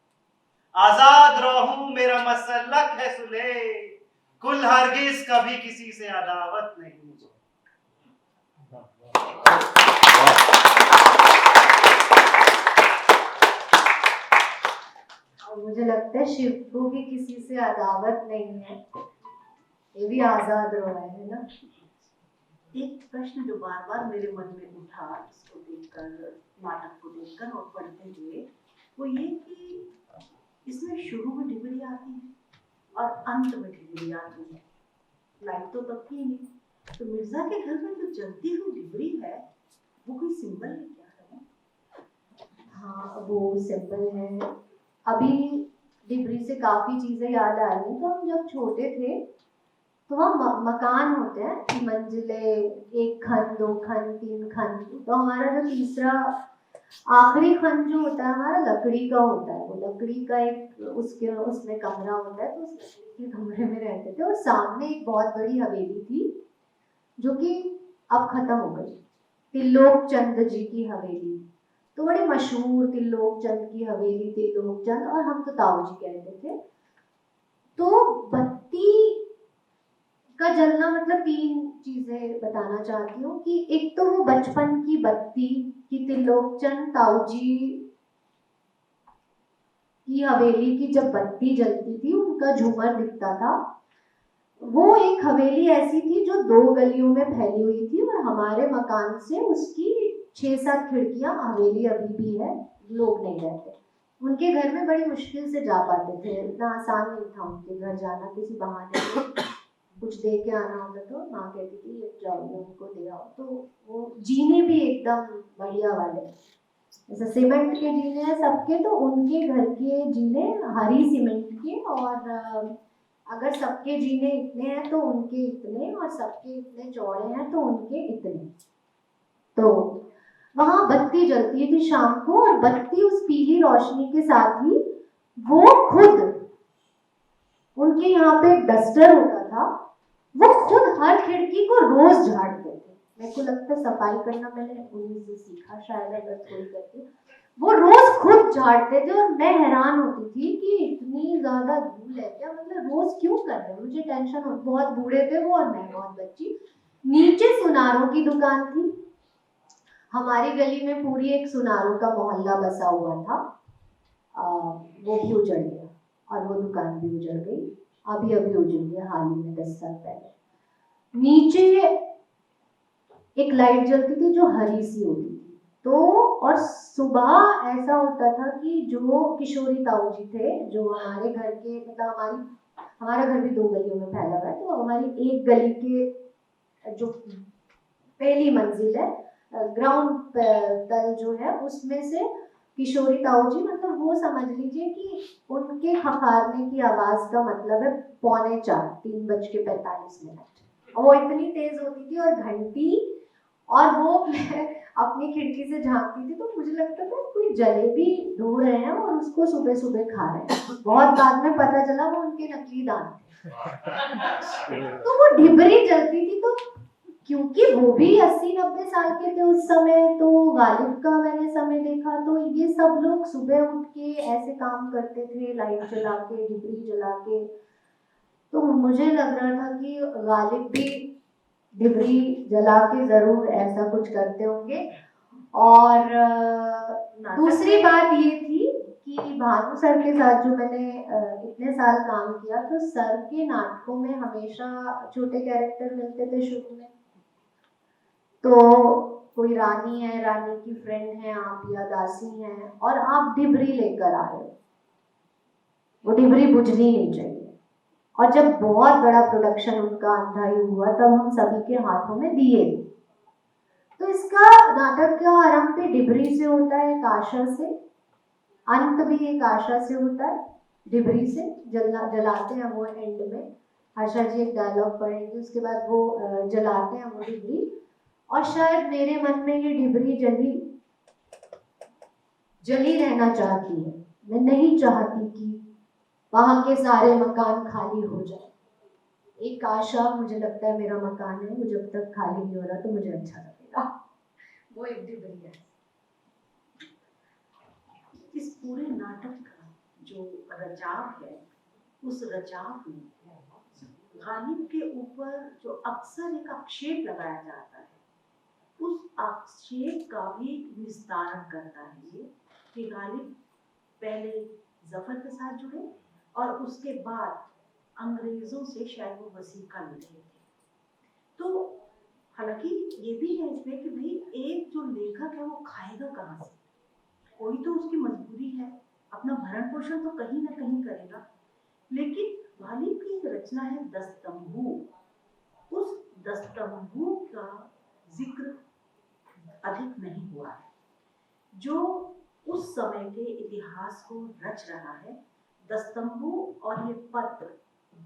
आजाद रहूं मेरा मसलक है सुले, कुल हरगिज कभी किसी से अदावत नहीं मुझे। और मुझे लगता है शिव को भी किसी से अदावत नहीं है, ये भी आजाद रो रहा है ना। एक प्रश्न जो बार बार मेरे मन में उठा इसको देखकर, नाटक को देखकर और पढ़ते हुए, वो ये कि इसमें शुरू में डिबरी आती है और अंत में डिबरी आती है, लाइट तो तब थी नहीं। तो मिर्जा के घर में जो जलती हुई डिबरी है वो कोई सिंबल है क्या है? हाँ वो सिंपल है। अभी डिबरी से काफी चीजें याद आ रही हैं। तो हम जब छोटे थे तो वहाँ मकान होते हैं कि मंजिले, एक खंड, दो खंड, तीन खंड। तो हमारा जो तीसरा आखिरी खंड जो होता है हमारा लकड़ी का होता है। वो लकड़ी का एक उसमें कमरा होता है, तो उस लकड़ी के कमरे में रहते थे। और सामने एक बहुत बड़ी हवेली थी जो कि अब खत्म हो गई, त्रिलोक चंद जी की हवेली। तो बड़ी मशहूर त्रिलोक चंद की हवेली, त्रिलोक चंद, और हम तो ताऊ जी कहते थे। तो बत्ती का जलना, मतलब तीन चीजें बताना चाहती हूँ कि एक तो वो बचपन की बत्ती कि त्रिलोक चंद ताऊ जी की हवेली की जब बत्ती जलती थी उनका झूमर दिखता था। वो एक हवेली ऐसी थी जो 2 गलियों में फैली हुई थी और हमारे मकान से उसकी 6-7 खिड़कियां, हवेली अभी भी है, लोग नहीं रहते। उनके घर में बड़ी मुश्किल से जा पाते थे, इतना आसान नहीं था उनके घर जाना। किसी बहाने से कुछ दे के आना होता तो माँ कहती थी ये जाओ उनको दे आओ। तो वो जीने भी एकदम बढ़िया वाले, जैसे सीमेंट के जीने हैं सबके, तो उनके घर के जीने हरी सीमेंट के। और अगर सबके जीने इतने हैं तो उनके इतने, और सबके इतने चौड़े हैं तो उनके इतने। तो वहां बत्ती जलती थी शाम को, और बत्ती उस पीली रोशनी के साथ ही वो खुद, उनके यहाँ पे एक डस्टर होता था, वो खुद हर खिड़की को रोज झाड़ते थे। मेरे को लगता है सफाई करना मैंने उन्हीं से सीखा शायद, अगर थोड़ी करती। वो रोज खुद झाड़ते थे और मैं हैरान होती थी कि इतनी ज्यादा धूल है क्या, मतलब रोज क्यों कर रहे हैं। मुझे टेंशन हो, बहुत बूढ़े थे वो और मैं बहुत बच्ची। नीचे सुनारों की दुकान थी, हमारी गली में पूरी एक सुनारों का मोहल्ला बसा हुआ था। वो भी उजड़ गया और वो दुकान भी उजड़ गई, अभी उजड़ गया हाल ही में 10 साल पहले। नीचे एक लाइट जलती थी जो हरी सी होती थी। तो और सुबह ऐसा होता था कि जो किशोरी ताऊ जी थे, जो हमारे घर के, मतलब हमारा घर भी 2 गलियों में फैला हुआ है, तो हमारी एक गली के जो पहली मंजिल है, ग्राउंड तल जो है, उसमें से किशोरी ताऊ जी, मतलब वो समझ लीजिए कि उनके खखारने की आवाज का मतलब है 3:45, 3:45। वो इतनी तेज होती थी, और घंटी, और वो मैं अपनी खिड़की से झांकती थी तो मुझे लगता था कोई जलेबी ढूंढ रहे हैं और उसको सुबह सुबह खा रहे हैं। बहुत बाद में पता चला वो उनके नकली दांत थे। तो वो ढिबरी जलती थी, तो क्योंकि वो भी 80-90 साल के थे उस समय, तो गालिब का मैंने समय देखा तो ये सब लोग सुबह उठ के ऐसे काम करते थे, लाइट जला के, डिबरी जला के। तो मुझे लग रहा था कि गालिब भी डिबरी जला के जरूर ऐसा कुछ करते होंगे। और दूसरी बात ये थी कि भानु सर के साथ जो मैंने इतने साल काम किया, तो सर के नाटकों में हमेशा छोटे कैरेक्टर मिलते थे शुरू में। तो कोई रानी है, रानी की फ्रेंड है आप, या दासी हैं, और आप डिबरी लेकर आ रहे हो, वो डिबरी बुझनी नहीं चाहिए। और जब बहुत बड़ा प्रोडक्शन उनका अंधाई हुआ तब हम सभी के हाथों में दिए। तो इसका नाटक का आरंभ भी डिबरी से होता है, एक आशा से, अंत भी एक आशा से होता है, डिबरी से जलाते हैं वो एंड में। आशा जी एक डायलॉग पढ़ेंगे, उसके बाद वो जलाते हैं वो डिबरी। और शायद मेरे मन में ये डिबरी जली रहना चाहती है। मैं नहीं चाहती कि वहां के सारे मकान खाली हो जाए। एक आशा, मुझे लगता है मेरा मकान है, वो जब तक खाली नहीं हो रहा तो मुझे अच्छा लगेगा। वो एक डिबरी है। इस पूरे नाटक का जो रचाव है, उस रचाव में गालिब के ऊपर जो अक्सर एक आक्षेप लगाया जाता है, उस आक्षेप का भी विस्तार करता है ये कि गालिब पहले जफर के साथ जुड़े और उसके बाद अंग्रेजों से शायद वो वसीका ले रहे थे। तो हालांकि ये भी है इसमें कि भाई एक जो लेखक है वो खाएगा कहाँ से, कोई तो उसकी मजबूरी है, अपना भरण पोषण तो कहीं ना कहीं करेगा। लेकिन गालिब की एक रचना है दस्तंबू, उस दस्तंबू का जिक्र अधिक नहीं हुआ है, जो उस समय के इतिहास को रच रहा है। दस्तंबू और ये पत्र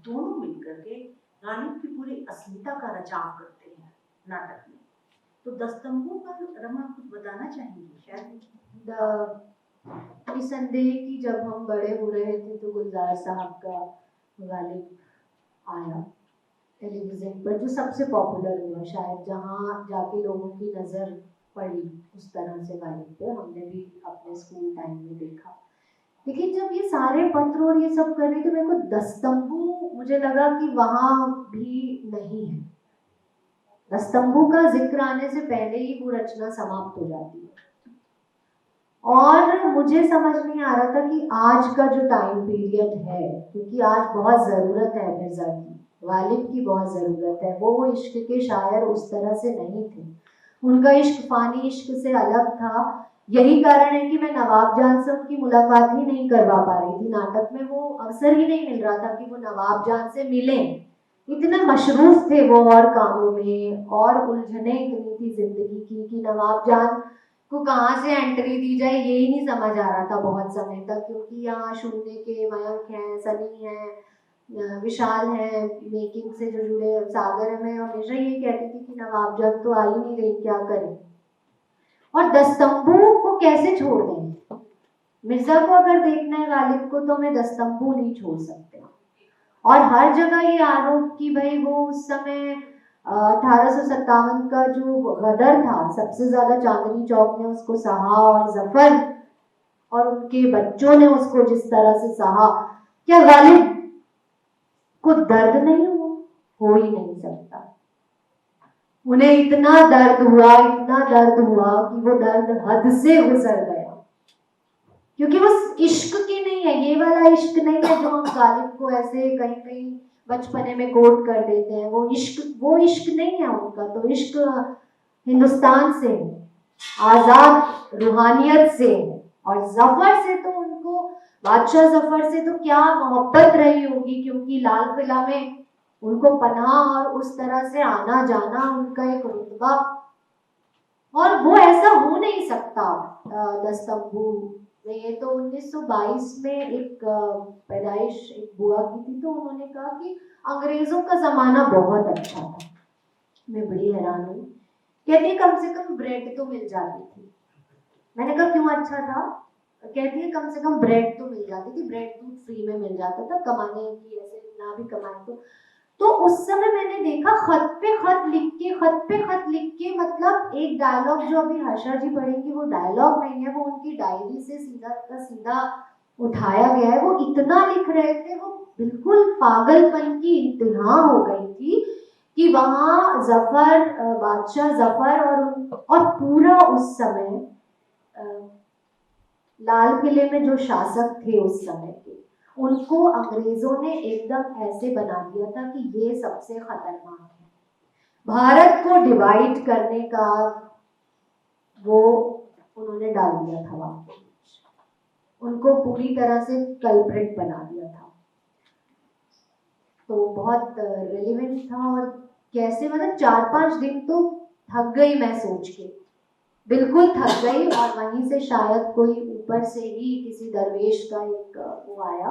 दोनों मिलकर के गालिब की पूरी अस्मिता का रचाव करते हैं नाटक में। तो दस्तंबू पर रमा कुछ बताना चाहेंगी शायद? निसंदेह कि जब हम बड़े हो रहे थे तो गुलजार साहब का गालिब आया टेलीविजन पर, जो सबसे पॉपुलर हुआ शायद, जहाँ जाके लोगों की नज़र पड़ी उस तरह से गालिब पे। हमने भी अपने स्कूल टाइम में देखा। लेकिन जब ये सारे पत्र और ये सब कर रहे थे, मेरे को दस्तंबू, मुझे लगा कि वहाँ भी नहीं है। दस्तंबू का जिक्र आने से पहले ही वो रचना समाप्त हो जाती है। और मुझे समझ नहीं आ रहा था कि आज का जो टाइम पीरियड है, क्योंकि आज बहुत ज़रूरत है मिर्ज़ा की, गालिब की बहुत ज़रूरत है। वो इश्क के शायर उस तरह से नहीं थे, उनका इश्क फानी इश्क से अलग था। यही कारण है कि मैं नवाब जान से उनकी मुलाकात ही नहीं करवा पा रही थी। नाटक में वो अवसर ही नहीं मिल रहा था कि वो नवाब जान से मिले। इतने मशरूफ थे वो और कामों में, और उलझने इतनी थी जिंदगी की कि नवाब जान को कहाँ से एंट्री दी जाए यही नहीं समझ आ रहा था बहुत समय तक। क्योंकि यहाँ शून्य के मयंक हैं, सनी हैं, विशाल है, मेकिंग से जो जुड़े, सागर है। मैं हमेशा ये कहती थी कि नवाब जान तो आ ही नहीं रही, क्या करें। और दस्तंबू को कैसे छोड़ दें? मिर्जा को अगर देखना है गालिब को तो मैं दस्तंबू नहीं छोड़ सकते। और हर जगह ये आरोप कि भाई वो उस समय 1857 का जो गदर था, सबसे ज्यादा चांदनी चौक ने उसको सहा और जफर और उनके बच्चों ने उसको जिस तरह से सहा, क्या गालिब को दर्द नहीं हुआ? हो ही नहीं सकता। उन्हें इतना दर्द हुआ, इतना दर्द हुआ कि वो दर्द हद से गुजर गया। क्योंकि वो इश्क की नहीं है, ये वाला इश्क नहीं है जो हम गालिब को ऐसे कहीं कहीं बचपने में कोट कर देते हैं। वो इश्क नहीं है उनका। तो इश्क हिंदुस्तान से है, आजाद रूहानियत से है। और जफर से तो उनको, बादशाह जफर से तो क्या मोहब्बत रही होगी, क्योंकि लाल किला में उनको पनाह और उस तरह से आना जाना, उनका एक रुतबा। और वो ऐसा हो नहीं सकता। दस्तंबू में, ये तो 1922 में एक पैदाइश एक बुआ की थी, तो उन्होंने कहा कि अंग्रेजों का ज़माना बहुत अच्छा था। मैं बड़ी हैरान हुई। कहती है कम से कम ब्रेड तो मिल जाती थी। मैंने कहा क्यों अच्छा था? कहती है कम से कम ब्रेड तो मिल जाती थी, ब्रेड दूध फ्री में मिल जाता था, कमाने की ऐसे ना भी कमाए तो उस समय मैंने देखा खत पे खत लिख के, मतलब एक डायलॉग जो अभी हर्षा जी पढ़ेंगी वो डायलॉग नहीं है, वो उनकी डायरी से सीधा का सीधा उठाया गया है। वो इतना लिख रहे थे, वो बिल्कुल पागलपन की इंतहा हो गई थी कि वहाँ जफर, बादशाह जफर और पूरा उस समय लाल किले में जो शासक थे उस समय के, उनको अंग्रेजों ने एकदम ऐसे बना दिया था कि ये सबसे खतरनाक है। भारत को डिवाइड करने का वो उन्होंने डाल दिया था वहां, उनको पूरी तरह से कल्प्रिट बना दिया था। तो बहुत रेलिवेंट था। और कैसे, मतलब 4-5 दिन तो थक गई मैं सोच के, बिल्कुल थक गई। और वहीं से शायद कोई ऊपर से ही किसी दरवेश का एक वो आया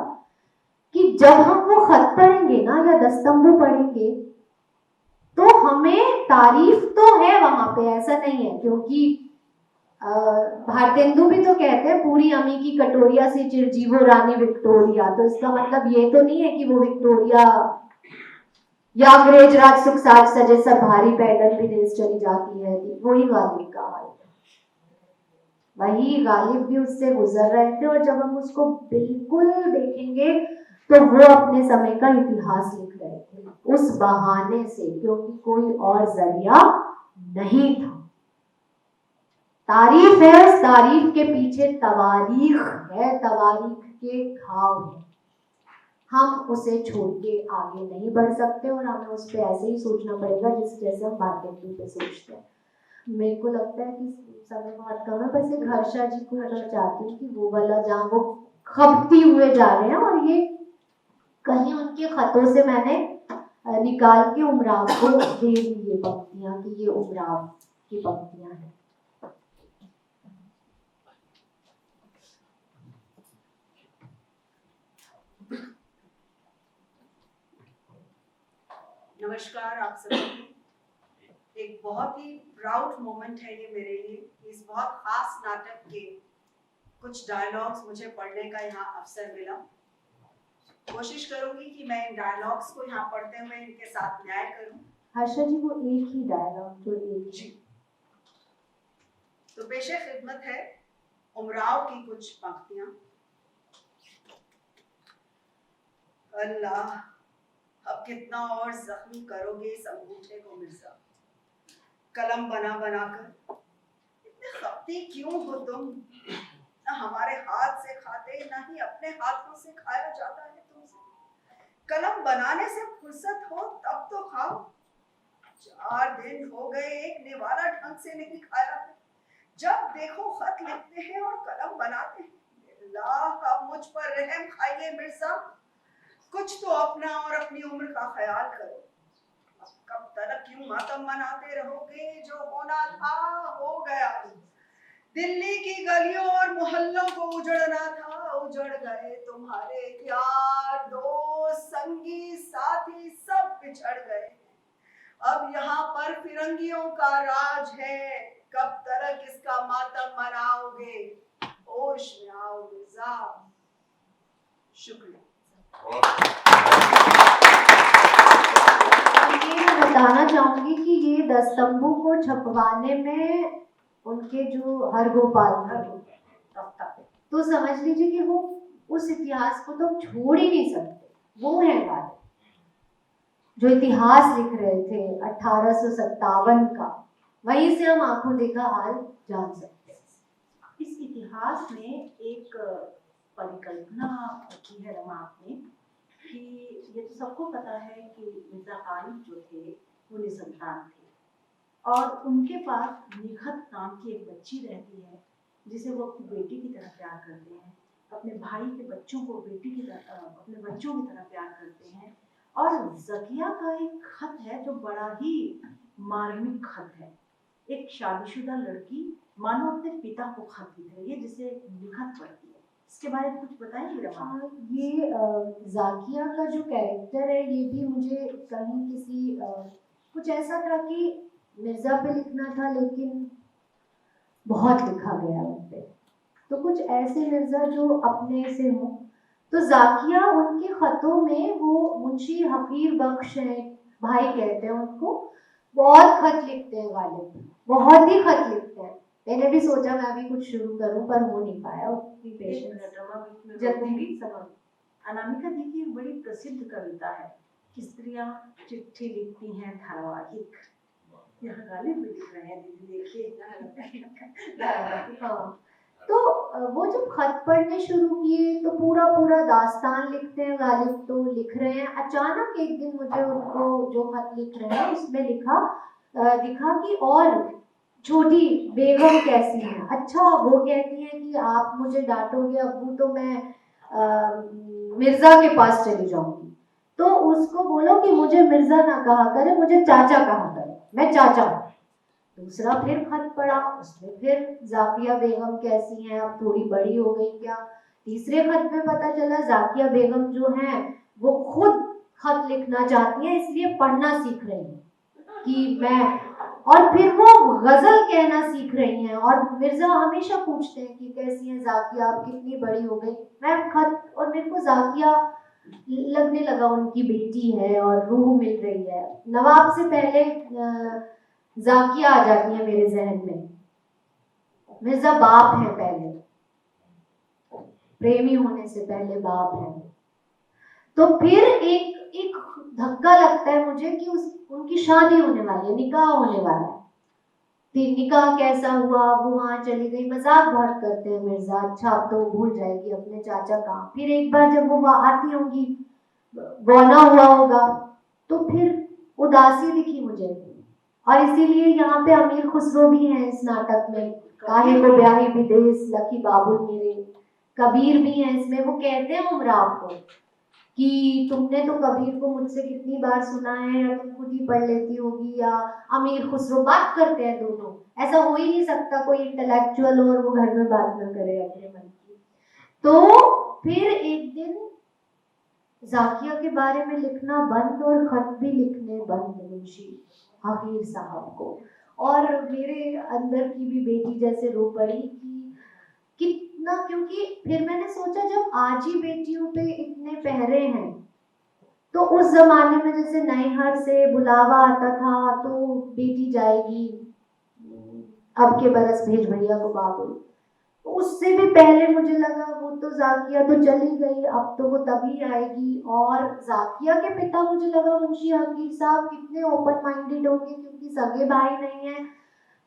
कि जब हम वो खत पढ़ेंगे ना या दस्तंबू पढ़ेंगे तो हमें तारीफ तो है वहां पे, ऐसा नहीं है, क्योंकि भारतेंदु भी तो कहते हैं पूरी अमी की कटोरिया से चिरजीवो रानी विक्टोरिया। तो इसका मतलब ये तो नहीं है कि वो विक्टोरिया या अंग्रेज राज सुख साज सजे सब भारी पैदल विदेश चली जाती है। वही गालिब का हाल है, वही गालिब भी उससे गुजर रहे थे। और जब हम उसको बिल्कुल देखेंगे तो वो अपने समय का इतिहास लिख रहे थे उस बहाने से, क्योंकि कोई और जरिया नहीं था। तारीफ है, उस तारीफ के पीछे तवारीख है, तवारीख के घाव है। हम उसे छोड़ के आगे नहीं बढ़ सकते और हमें उस पर ऐसे ही सोचना पड़ेगा जैसे हम भारतेंदु पे सोचते हैं। मेरे को लगता है कि समय बहुत कम है, बस एक हर्षा जी को मैं चाहती हूँ कि वो वाला जहाँ वो खपती हुए जा रहे हैं, और ये कहीं उनके खतों से मैंने निकाल के उमराव को दे दी ये पंक्तियां कि ये उमराव की पंक्तियां हैं। नमस्कार आप सभी। एक बहुत ही प्राउड मोमेंट है ये मेरे लिए। इस बहुत खास नाटक के कुछ डायलॉग्स मुझे पढ़ने का यहाँ अवसर मिला। कोशिश करूंगी कि मैं इन डायलॉग्स को यहाँ पढ़ते हुए इनके साथ न्याय करूं। हर्षा जी, वो एक ही डायलॉग जो एक जी, तो पेशे खिदमत है उमराव की कुछ पंक्तियां। अल्लाह, अब कितना और जख्मी करोगे इस अंगूठे को मिर्जा। कलम बना बना कर इतने खपती क्यों हो तुम? न हमारे हाथ से खाते, न ही अपने हाथों से खाया जाता है तुमसे। कलम बनाने से फुर्सत हो तब तो खाओ। 4 दिन हो गए एक निवाला ढंग से नहीं खाया है। जब देखो खत लिखते हैं और कलम बनाते हैं। अल्लाह, अब मुझ पर रहम खाइए मिर्जा। कुछ तो अपना और अपनी उम्र का ख्याल करो। कब तक क्यों मातम मनाते रहोगे? जो होना था हो गया। दिल्ली की गलियों और मोहल्लों को उजड़ना था, उजड़ गए। तुम्हारे यार दोस्त संगी साथी सब बिछड़ गए। अब यहाँ पर फिरंगियों का राज है। कब तक इसका मातम मनाओगे? होश में आओ मिर्जा। शुक्रिया। ये मैं बताना चाहूंगी कि ये दस्तंबू को छपवाने में उनके जो हरगोपाल तो समझ लीजिए कि वो उस इतिहास को तो छोड़ ही नहीं सकते। वो है गालिब जो इतिहास लिख रहे थे 1857 का। वहीं से हम आंखों देखा हाल जान सकते हैं। इस इतिहास में एक परिकल्पना की है रमा आपने कि ये तो सबको पता है कि मिर्जा गालिब जो थे वो निसंतान थे और उनके पास निखत नाम की एक बच्ची रहती है जिसे वो अपनी बेटी की तरह प्यार करते हैं। अपने भाई के बच्चों को बेटी की तरह, अपने बच्चों की तरह प्यार करते हैं। और जकिया का एक खत है जो बड़ा ही मार्मिक खत है। एक शादीशुदा लड़की मानो अपने पिता को खत लिख रही है, जिसे लिखत पढ़ती है। इसके बारे में कुछ बताएंगे रमा? ये जाकिया का जो कैरेक्टर है ये भी मुझे कहीं किसी कुछ ऐसा था कि मिर्ज़ा पे लिखना था लेकिन बहुत लिखा गया उन पे, तो कुछ ऐसे मिर्ज़ा जो अपने से हो। तो जाकिया उनके ख़तों में, वो मुंशी हफीर बख्श हैं, भाई कहते हैं उनको, बहुत खत लिखते हैं गालिब, बहुत ही खत लिखते हैं। मैंने भी सोचा मैं भी कुछ शुरू करूं पर हो नहीं पाया उतनी पेशेंस। जल्दी भी समझ। अनामिका दी की एक बड़ी प्रसिद्ध कविता है कि स्त्रियां चिट्ठी लिखती हैं धारावाहिक। यहाँ गालिब भी लिख रहे हैं दीदी, देखिए धारावाहिक। हाँ, तो वो जब खत पढ़ने शुरू किए तो पूरा पूरा दास्तान लिखते हैं गालिब, तो लिख रहे हैं। अचानक एक दिन मुझे उनको जो खत लिख रहे हैं उसमें दिखा कि और छोटी बेगम कैसी है। अच्छा, वो कहती है कि आप मुझे डांटोगे अब्बू तो मैं मिर्जा के पास चली जाऊंगी, तो उसको बोलो कि मुझे मिर्जा ना कहा करे, मुझे चाचा कहा करे, मैं चाचा हूँ। दूसरा फिर खत पढ़ा, उसमें फिर जाकिया बेगम कैसी हैं, अब थोड़ी बड़ी हो गई क्या। तीसरे खत में पता चला जाकिया बेगम जो हैं वो खुद खत लिखना चाहती हैं, इसलिए पढ़ना सीख रही हैं कि मैं, और फिर वो गजल कहना सीख रही हैं। और मिर्जा हमेशा पूछते हैं कि कैसी हैं जाकिया, आप कितनी बड़ी हो गई। मैं खत, और मेरे को जाकिया लगने लगा उनकी बेटी है और रूह मिल रही है। नवाब से पहले जाकिया आ जाती है मेरे जहन में, मिर्जा बाप है पहले, प्रेमी होने से पहले बाप है। तो फिर एक धक्का लगता है मुझे कि उनकी शादी होने वाली है, निकाह होने वाला है। फिर निकाह कैसा हुआ, वो वहां चली गई, मजाक बहुत करते हैं मिर्जा, अच्छा अब तो भूल जाएगी अपने चाचा का। फिर एक बार जब वो आती होंगी, गौना हुआ होगा, तो फिर उदासी दिखी मुझे। और इसीलिए यहाँ पे अमीर खुसरो भी हैं इस नाटक में, काहे को ब्याही विदेश लखी बाबुल मेरे, कबीर भी हैं इसमें। वो कहते हैं उमराव को कि तुमने तो कबीर को मुझसे कितनी बार सुना है, या तुम खुद ही पढ़ लेती होगी, या अमीर खुसरो। बात करते हैं दोनों, ऐसा हो ही नहीं सकता कोई इंटेलेक्चुअल हो और वो घर में बात ना करे अपने मन की। तो फिर एक दिन जाकिया के बारे में लिखना बंद और खत भी लिखने बंद मुंशी हफीर साहब को। और मेरे अंदर की भी बेटी जैसे रो पड़ी कि कितना, क्योंकि फिर मैंने सोचा जब आज ही बेटियों पे इतने पहरे हैं, तो उस जमाने में जैसे नैहर से बुलावा आता था तो बेटी जाएगी, अब के बरस भेज भैया को बाबुल, उससे भी पहले मुझे लगा वो तो जाकिया तो चली गई, अब तो वो तभी आएगी। और जाकिया के पिता मुझे लगा मुंशी हफीर साहब कितने ओपन माइंडेड होंगे, क्योंकि सगे भाई नहीं है,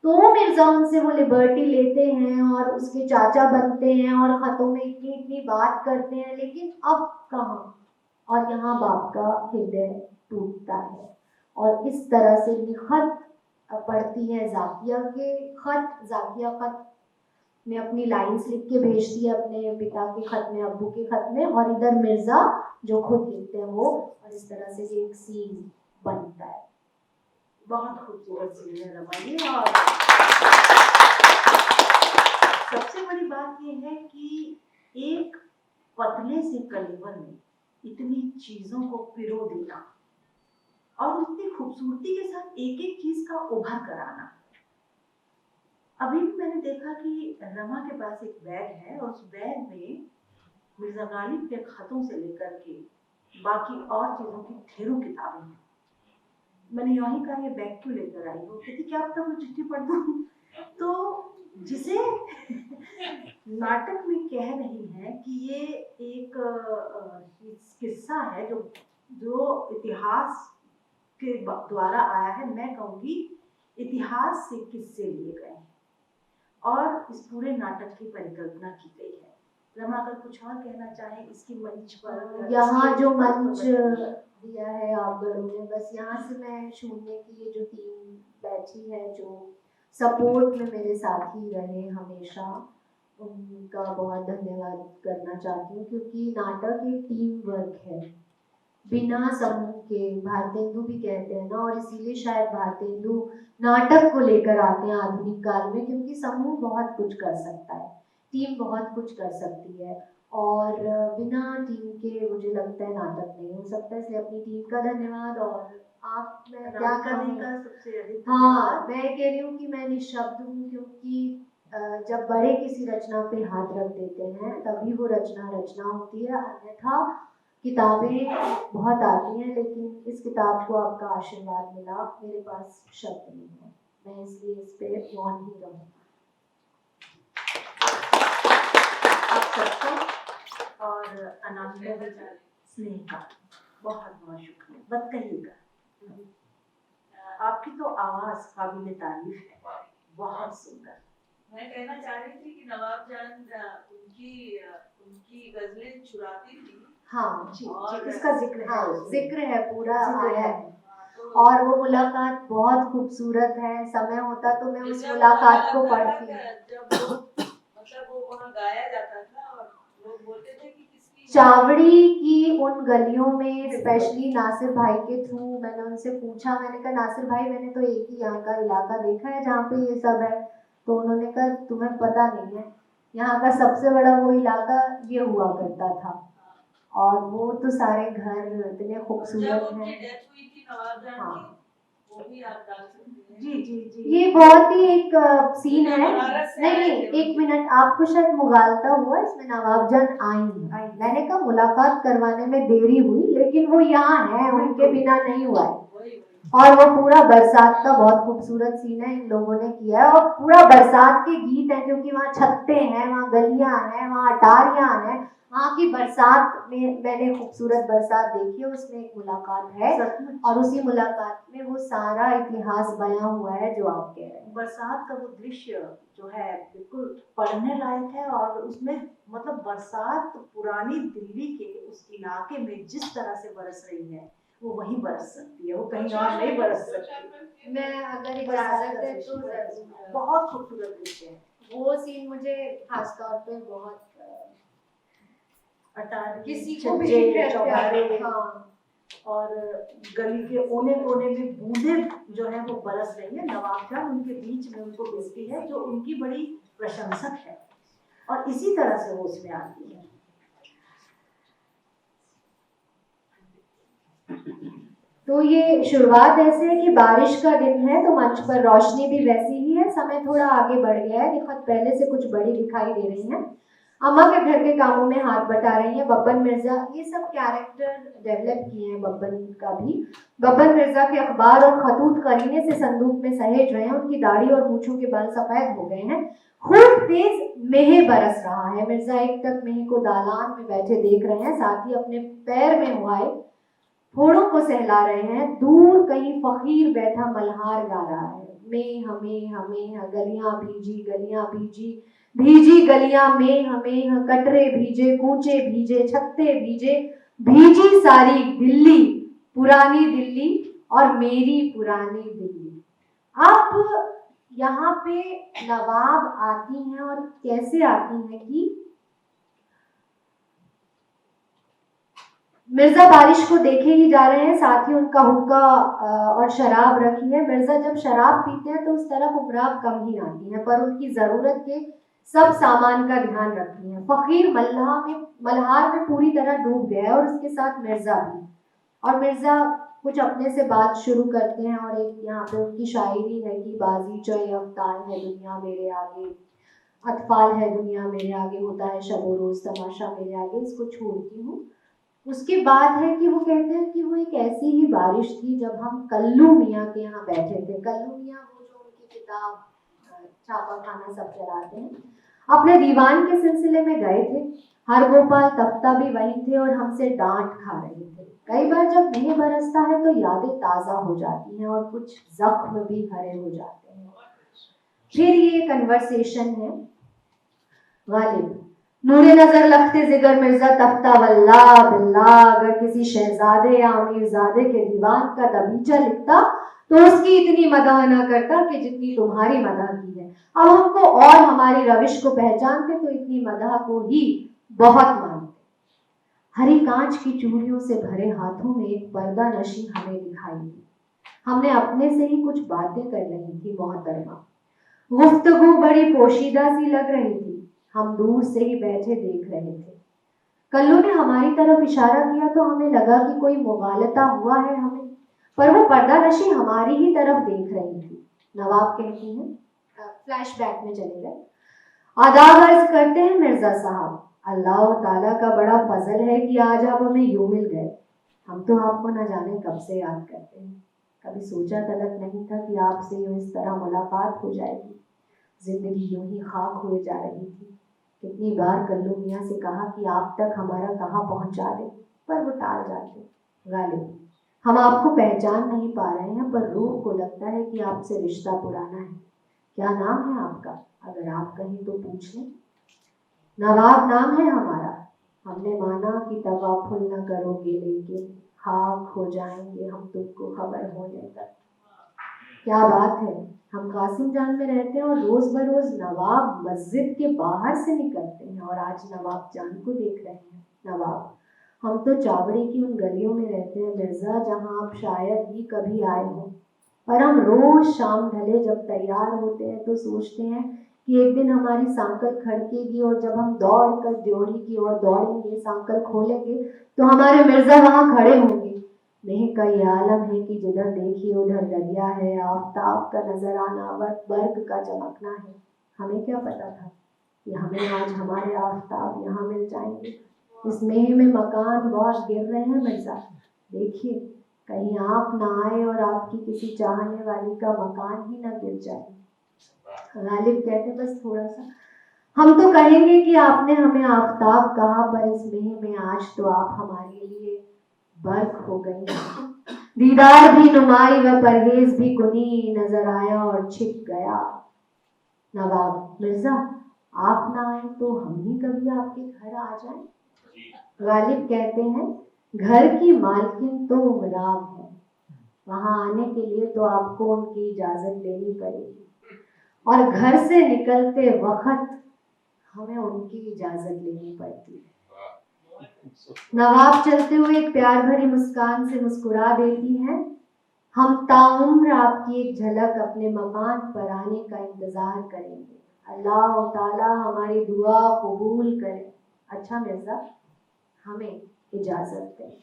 तो मिर्जा उनसे वो लिबर्टी लेते हैं और उसके चाचा बनते हैं और खतों में इतनी इतनी बात करते हैं। लेकिन अब कहाँ, और यहाँ बाप का हृदय टूटता है। और इस तरह से निखत पढ़ती है जाकिया के खत। जाकिया खत में अपनी लाइंस लिख के भेजती है अपने पिता के खत में, अब्बू के खत में, और इधर मिर्जा जो खुद लिखते हैं वो, और इस तरह से ये एक सीन बनता है। बहुत खूबसूरत सीन है रमा जी। और सबसे बड़ी बात ये है कि एक पतले से कलेवर में इतनी चीजों को पिरो देना और उतनी खूबसूरती के साथ एक एक चीज का उभर कर आना। अभी भी मैंने देखा कि रमा के पास एक बैग है और उस बैग में मिर्जा गालिब के खतों से लेकर के बाकी और चीजों की ढेरों किताबें हैं। मैंने यूं ही कहा ये बैग क्यों लेकर आई हो, कहती क्या पता मैं चिट्ठी पढ़ दूं। तो जिसे नाटक में कह रही है कि ये एक किस्सा है जो इतिहास के द्वारा आया है, मैं कहूँगी इतिहास से किस्से लिए गए हैं और इस पूरे नाटक की परिकल्पना की गई है। रमा अगर कुछ और कहना चाहें इसकी मंच पर, यहाँ जो मंच दिया है आप बड़ों ने, बस यहाँ से मैं शून्य की ये जो टीम बैठी है, जो सपोर्ट में मेरे साथ ही रहे हमेशा, उनका बहुत धन्यवाद करना चाहती हूँ, क्योंकि नाटक एक टीम वर्क है। बिना समूह के, भारतेंदु भी कहते हैं ना, और इसीलिए शायद भारतेंदु नाटक को लेकर आते हैं आधुनिक काल में, क्योंकि समूह बहुत कुछ कर सकता है, टीम बहुत कुछ कर सकती है, और बिना टीम के मुझे लगता है नाटक नहीं हो सकता। इसलिए अपनी टीम का धन्यवाद। और आप, मैं क्या कहूँ, सबसे अधिक हाँ, मैं कह रही हूँ कि मैं निशब्द हूँ, क्योंकि जब बड़े किसी रचना पे हाथ रख देते हैं तभी वो रचना रचना होती है, अन्यथा किताबें बहुत आती हैं, लेकिन इस किताब को आपका आशीर्वाद मिला, मेरे पास शब्द नहीं है, मैं इसलिए इस पे मौन ही रहूँगा। आप सबका और अनामिका स्नेह का बहुत बहुत शुक्रिया। बत कहिएगा, आपकी तो आवाज काबिल तारीफ है, बहुत सुंदर। मैं कहना चाह रही थी कि नवाब जान उनकी गजलें चुराती थी। हाँ जी, जी, इसका जिक्र है, हाँ, जिक्र है, पूरा जिक्र आया है। है, और वो मुलाकात बहुत खूबसूरत है। समय होता तो मैं उस मुलाकात को पढ़ती। जब मतलब वो वहाँ गाया जाता था और लोग बोलते थे कि किसकी चावड़ी की उन गलियों में, स्पेशली नासिर भाई के थ्रू मैंने उनसे पूछा, मैंने कहा नासिर भाई, मैंने तो एक ही यहाँ का इलाका देखा है जहाँ पे ये सब है, तो उन्होंने कहा तुम्हें पता नहीं है, यहाँ का सबसे बड़ा वो इलाका ये हुआ करता था, और वो तो सारे घर इतने खूबसूरत हैं। डेथ हुई थी नवाब जान हाँ, की, वो भी आप डाल सकते हैं। जी जी जी, ये बहुत ही एक सीन है। बनारस से नहीं आए नहीं, थे एक मिनट, आपको शायद मुगालता हुआ, इसमें नवाब जान आई। मैंने कहा मुलाकात करवाने में देरी हुई, लेकिन वो यहाँ है, उनके बिना नहीं हुआ है। और वो पूरा बरसात का बहुत खूबसूरत सीन है, इन लोगों ने किया है, और पूरा बरसात के गीत हैं, क्योंकि वहाँ छत्ते हैं, वहाँ गलियां हैं, वहाँ अटारियां हैं, वहाँ की बरसात में मैंने खूबसूरत बरसात देखी है, उसमें एक मुलाकात है, और उसी मुलाकात में वो सारा इतिहास बयां हुआ है जो आप कह रहे हैं। बरसात का वो दृश्य जो है बिल्कुल पढ़ने लायक है, और उसमें मतलब बरसात पुरानी दिल्ली के उस इलाके में जिस तरह से बरस रही है, वो वहीं बरस सकती है, वो कहीं और नहीं बरस सकती। मैं अगर इजाजत है तो बहुत खूबसूरत दृश्य है वो सीन, मुझे खासतौर पे बहुत किसी को भी चौबारे, हाँ, और गली के कोने कोने में बूंदे जो है वो बरस रही है। नवाब जान उनके बीच में उनको मिलती है, जो उनकी बड़ी प्रशंसक है, और इसी तरह से वो उसमें आती है। तो ये शुरुआत ऐसे है कि बारिश का दिन है, तो मंच पर रोशनी भी वैसी ही है, समय थोड़ा आगे बढ़ गया है, दिक्कत पहले से कुछ बड़ी दिखाई दे रही है। अम्मा के घर के कामों में हाथ बटा रही हैं। बब्बन मिर्जा, ये सब कैरेक्टर डेवलप किए हैं बब्बन का भी। बब्बन मिर्जा के अखबार और खतूत करीने से संदूक में सहेज रहे हैं, उनकी दाढ़ी और मूछों के बाल सफेद हो गए हैं, खूब तेज मेहे बरस रहा है। मिर्जा एक टक मेहे को दालान में बैठे देख रहे हैं, साथ ही अपने पैर में हुआए घोड़ों को सहला रहे हैं। दूर कहीं फकीर बैठा मल्हार गा रहा है, में हमें गलियां भीजी भीजी गलियां में हमें, कटरे भीजे, कूचे भीजे, छत्ते भीजे, भीजी सारी दिल्ली, पुरानी दिल्ली और मेरी पुरानी दिल्ली। अब यहाँ पे नवाब आती हैं, और कैसे आती हैं कि मिर्जा बारिश को देखे ही जा रहे हैं, साथ ही उनका हुक्का और शराब रखी है। मिर्जा जब शराब पीते हैं तो उस तरफ उमराव कम ही आती हैं, पर उनकी जरूरत के सब सामान का ध्यान रखती हैं। फकीर मल्हार में पूरी तरह डूब गया है, और उसके साथ मिर्जा भी। और मिर्जा कुछ अपने से बात शुरू करते हैं, और एक यहाँ पे उनकी शायरी है कि बाजी चोए अफ्ताल है दुनिया मेरे आगे, अतफाल है दुनिया मेरे आगे, होता है शबो रोज तमाशा मेरे आगे। इसको छोड़ती हूँ। उसके बाद है कि वो कहते हैं कि वो एक ऐसी ही बारिश थी जब हम कल्लू मियाँ के यहाँ बैठे थे। कल्लू मियाँ वो जो उनकी किताब छापा खाना सब चलाते हैं, अपने दीवान के सिलसिले में गए थे। हरगोपाल तख्ता भी वहीं थे और हमसे डांट खा रहे थे। कई बार जब मेह बरसता है तो यादें ताज़ा हो जाती हैं और कुछ जख्म भी हरे हो जाते हैं। फिर ये कन्वर्सेशन है। गालिब, नूरे नजर लखते जिगर मिर्जा तख्ता, वल्लाह बिल्लाह अगर किसी शहजादे या अमीरजादे के दीवान का दबीचा लिखता तो उसकी इतनी मदह न करता कि जितनी तुम्हारी मदह की है। अब हमको और हमारी रविश को पहचानते तो इतनी मदह को ही बहुत मानते। हरी कांच की चूड़ियों से भरे हाथों में एक पर्दा नशी हमें दिखाई दी। हमने अपने से ही कुछ बातें कर रही थी मोहतरमा। गुफ्तगू बड़ी पोशीदा सी लग रही थी। हम दूर से ही बैठे देख रहे थे। कल्लू ने हमारी तरफ इशारा किया तो हमें लगा कि कोई मुगालता हुआ है हमें, पर वो पर्दानशी हमारी ही तरफ देख रही थी। नवाब कहती हैं, फ्लैशबैक में चले गए। आदाब अर्ज करते हैं मिर्जा साहब, अल्लाह ताला का बड़ा फजल है कि आज आप हमें यूं मिल गए। हम तो आपको न जाने कब से याद करते हैं, कभी सोचा तलक नहीं था कि आपसे यूं इस तरह मुलाकात हो जाएगी। जिंदगी यूं ही खाक हुए जा रही थी। कितनी बार कल्लू मियाँ से कहा कि आप तक हमारा कहाँ पहुँचा दे, पर वो टाल जाते। गालिब, हम आपको पहचान नहीं पा रहे हैं, पर रूह को लगता है कि आपसे रिश्ता पुराना है। क्या नाम है आपका? अगर आप कहीं तो पूछ लें। नवाब नाम है हमारा। हमने माना कि तवाफुल न करोगे, लेकिन खाक हो जाएंगे हम तुमको खबर होने तक। क्या बात है, हम कासिम जान में रहते हैं और रोज बरोज नवाब मस्जिद के बाहर से निकलते हैं और आज नवाब जान को देख रहे हैं। नवाब, हम तो चावड़ी की उन गलियों में रहते हैं मिर्जा, जहां आप शायद ही कभी आए हो, पर हम रोज शाम ढले जब तैयार होते हैं तो सोचते हैं कि एक दिन हमारी सांकल खड़केगी और जब हम दौड़ कर ड्योढ़ी की ओर दौड़ेंगे, सांकल खोलेंगे तो हमारे मिर्जा वहां खड़े होंगे। नहीं का ये आलम है कि जिधर देखिए उधर दरिया है, आफताब का नजर आना, बर्ग का चमकना है। हमें क्या पता था कि हमें आज हमारे आफताब यहाँ मिल जाएंगे। इस मेह में मकान बहुत गिर रहे हैं मिर्जा, देखिए कहीं आप ना आए और आपकी किसी चाहने वाली का मकान ही ना गिर जाए। गालिब कहते, बस थोड़ा सा, हम तो कहेंगे कि आपने हमें आफताब कहा, पर इस मेह में आज तो आप हमारे लिए बर्क हो गई। दीदार भी नुमाई व परहेज भी कुनी नजर आया और छिप गया। नवाब, मिर्जा आप ना आए तो हम ही कभी आपके घर आ जाएं। गालिब कहते हैं, घर की मालकिन तो उमराव है, वहां आने के लिए तो आपको उनकी इजाजत लेनी पड़ेगी और घर से निकलते वक्त हमें उनकी इजाजत लेनी पड़ती है। नवाब चलते हुए एक प्यार भरी मुस्कान से मुस्कुरा देती हैं। हम ताउम्र आपकी एक झलक अपने मकान पर आने का इंतजार करेंगे। अल्लाह ताला हमारी दुआ कबूल करे। अच्छा मिर्जा, हमें इजाजत दें।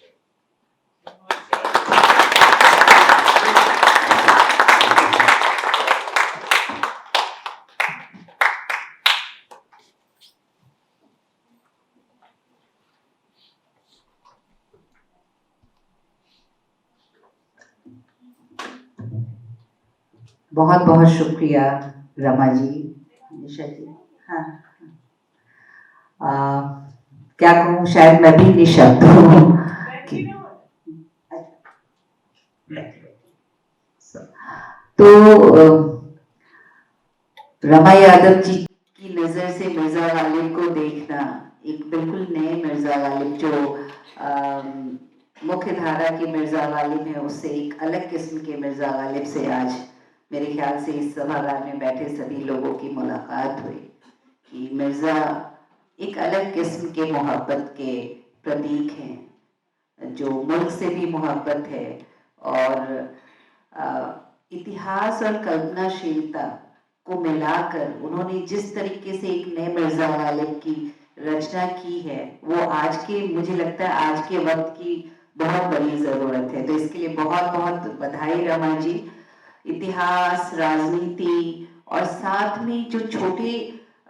बहुत बहुत शुक्रिया रमा जी, निशा जी। हाँ, क्या कहूँ, शायद मैं भी निशब्द हूँ। तो रमा यादव जी की नज़र से मिर्जा गालिब को देखना, एक बिल्कुल नए मिर्जा गालिब जो मुख्य धारा के मिर्जा गालिब है, उससे एक अलग किस्म के मिर्जा गालिब से आज मेरे ख्याल से इस सभागार में बैठे सभी लोगों की मुलाकात हुई कि मिर्जा एक अलग किस्म के मोहब्बत के प्रतीक हैं, जो मुल्क से भी मोहब्बत है और इतिहास और कल्पनाशीलता को मिलाकर उन्होंने जिस तरीके से एक नए मिर्जा गालिब की रचना की है, वो आज के, मुझे लगता है आज के वक्त की बहुत बड़ी ज़रूरत है। तो इसके लिए बहुत बहुत बधाई रमा जी। इतिहास, राजनीति और साथ में जो छोटे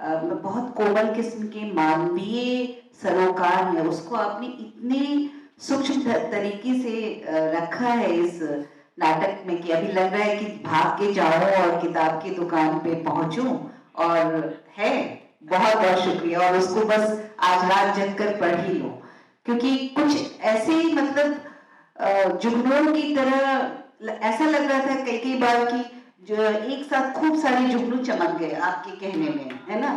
बहुत कोमल किस्म के मानवीय सरोकार है, उसको आपने इतने सूक्ष्म तरीके से रखा है इस नाटक में कि अभी लग रहा है कि भाग के जाऊं और किताब की दुकान पे पहुंचूं। और है, बहुत बहुत शुक्रिया, और उसको बस आज रात जग कर पढ़ ही लो, क्योंकि कुछ ऐसे मतलब जुगनू की तरह ऐसा लग रहा था कई बार कि जो एक साथ खूब सारे जुगनू चमक गए आपके कहने में, है ना।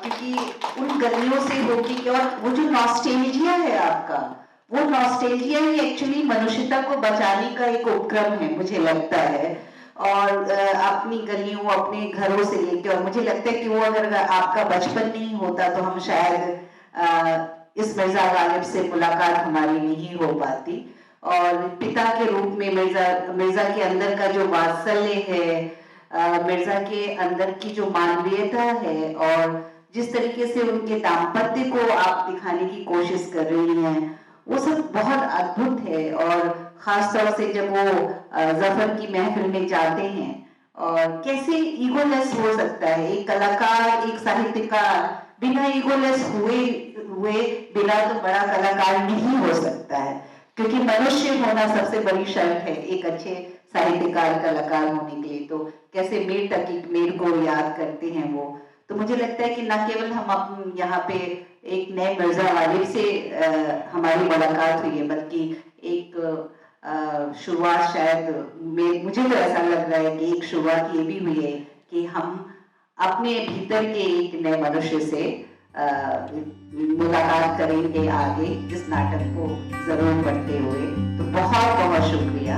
क्योंकि उन गलियों से होके, और वो जो नॉस्टेल्जिया है आपका, वो नॉस्टेल्जिया ही एक्चुअली मनुष्यता को बचाने का एक उपक्रम है, मुझे लगता है। और अपनी गलियों, अपने घरों से लेके, और मुझे लगता है कि वो अगर आपका बचपन नहीं होता तो हम शायद मिसेस मिर्जा गालिब से मुलाकात हमारी नहीं हो पाती, और पिता के रूप में मिर्जा के अंदर का जो वात्सल्य है, मिर्जा के अंदर की जो मानवीयता है, और जिस तरीके से उनके दाम्पत्य को आप दिखाने की कोशिश कर रही हैं, वो सब बहुत अद्भुत है। और खास तौर से जब वो जफर की महफिल में जाते हैं, और कैसे ईगोलेस हो सकता है एक कलाकार, एक साहित्यकार बिना ईगोलेस हुए बिना तो बड़ा कलाकार नहीं हो सकता है, क्योंकि मनुष्य होना सबसे बड़ी शर्त है एक अच्छे साहित्यकार कलाकार होने के लिए। तो कैसे मेर तक मेर को याद करते हैं वो, तो मुझे लगता है कि न केवल हम यहाँ पे एक नए मिर्जा गालिब से हमारी मुलाकात हुई है, बल्कि एक शुरुआत शायद मुझे तो ऐसा लग रहा है कि एक शुरुआत ये भी हुई है कि हम अपने भीतर के एक नए मनुष्य से मुलाकात करेंगे आगे इस नाटक को जरूर पढ़ते हुए। तो बहुत बहुत शुक्रिया।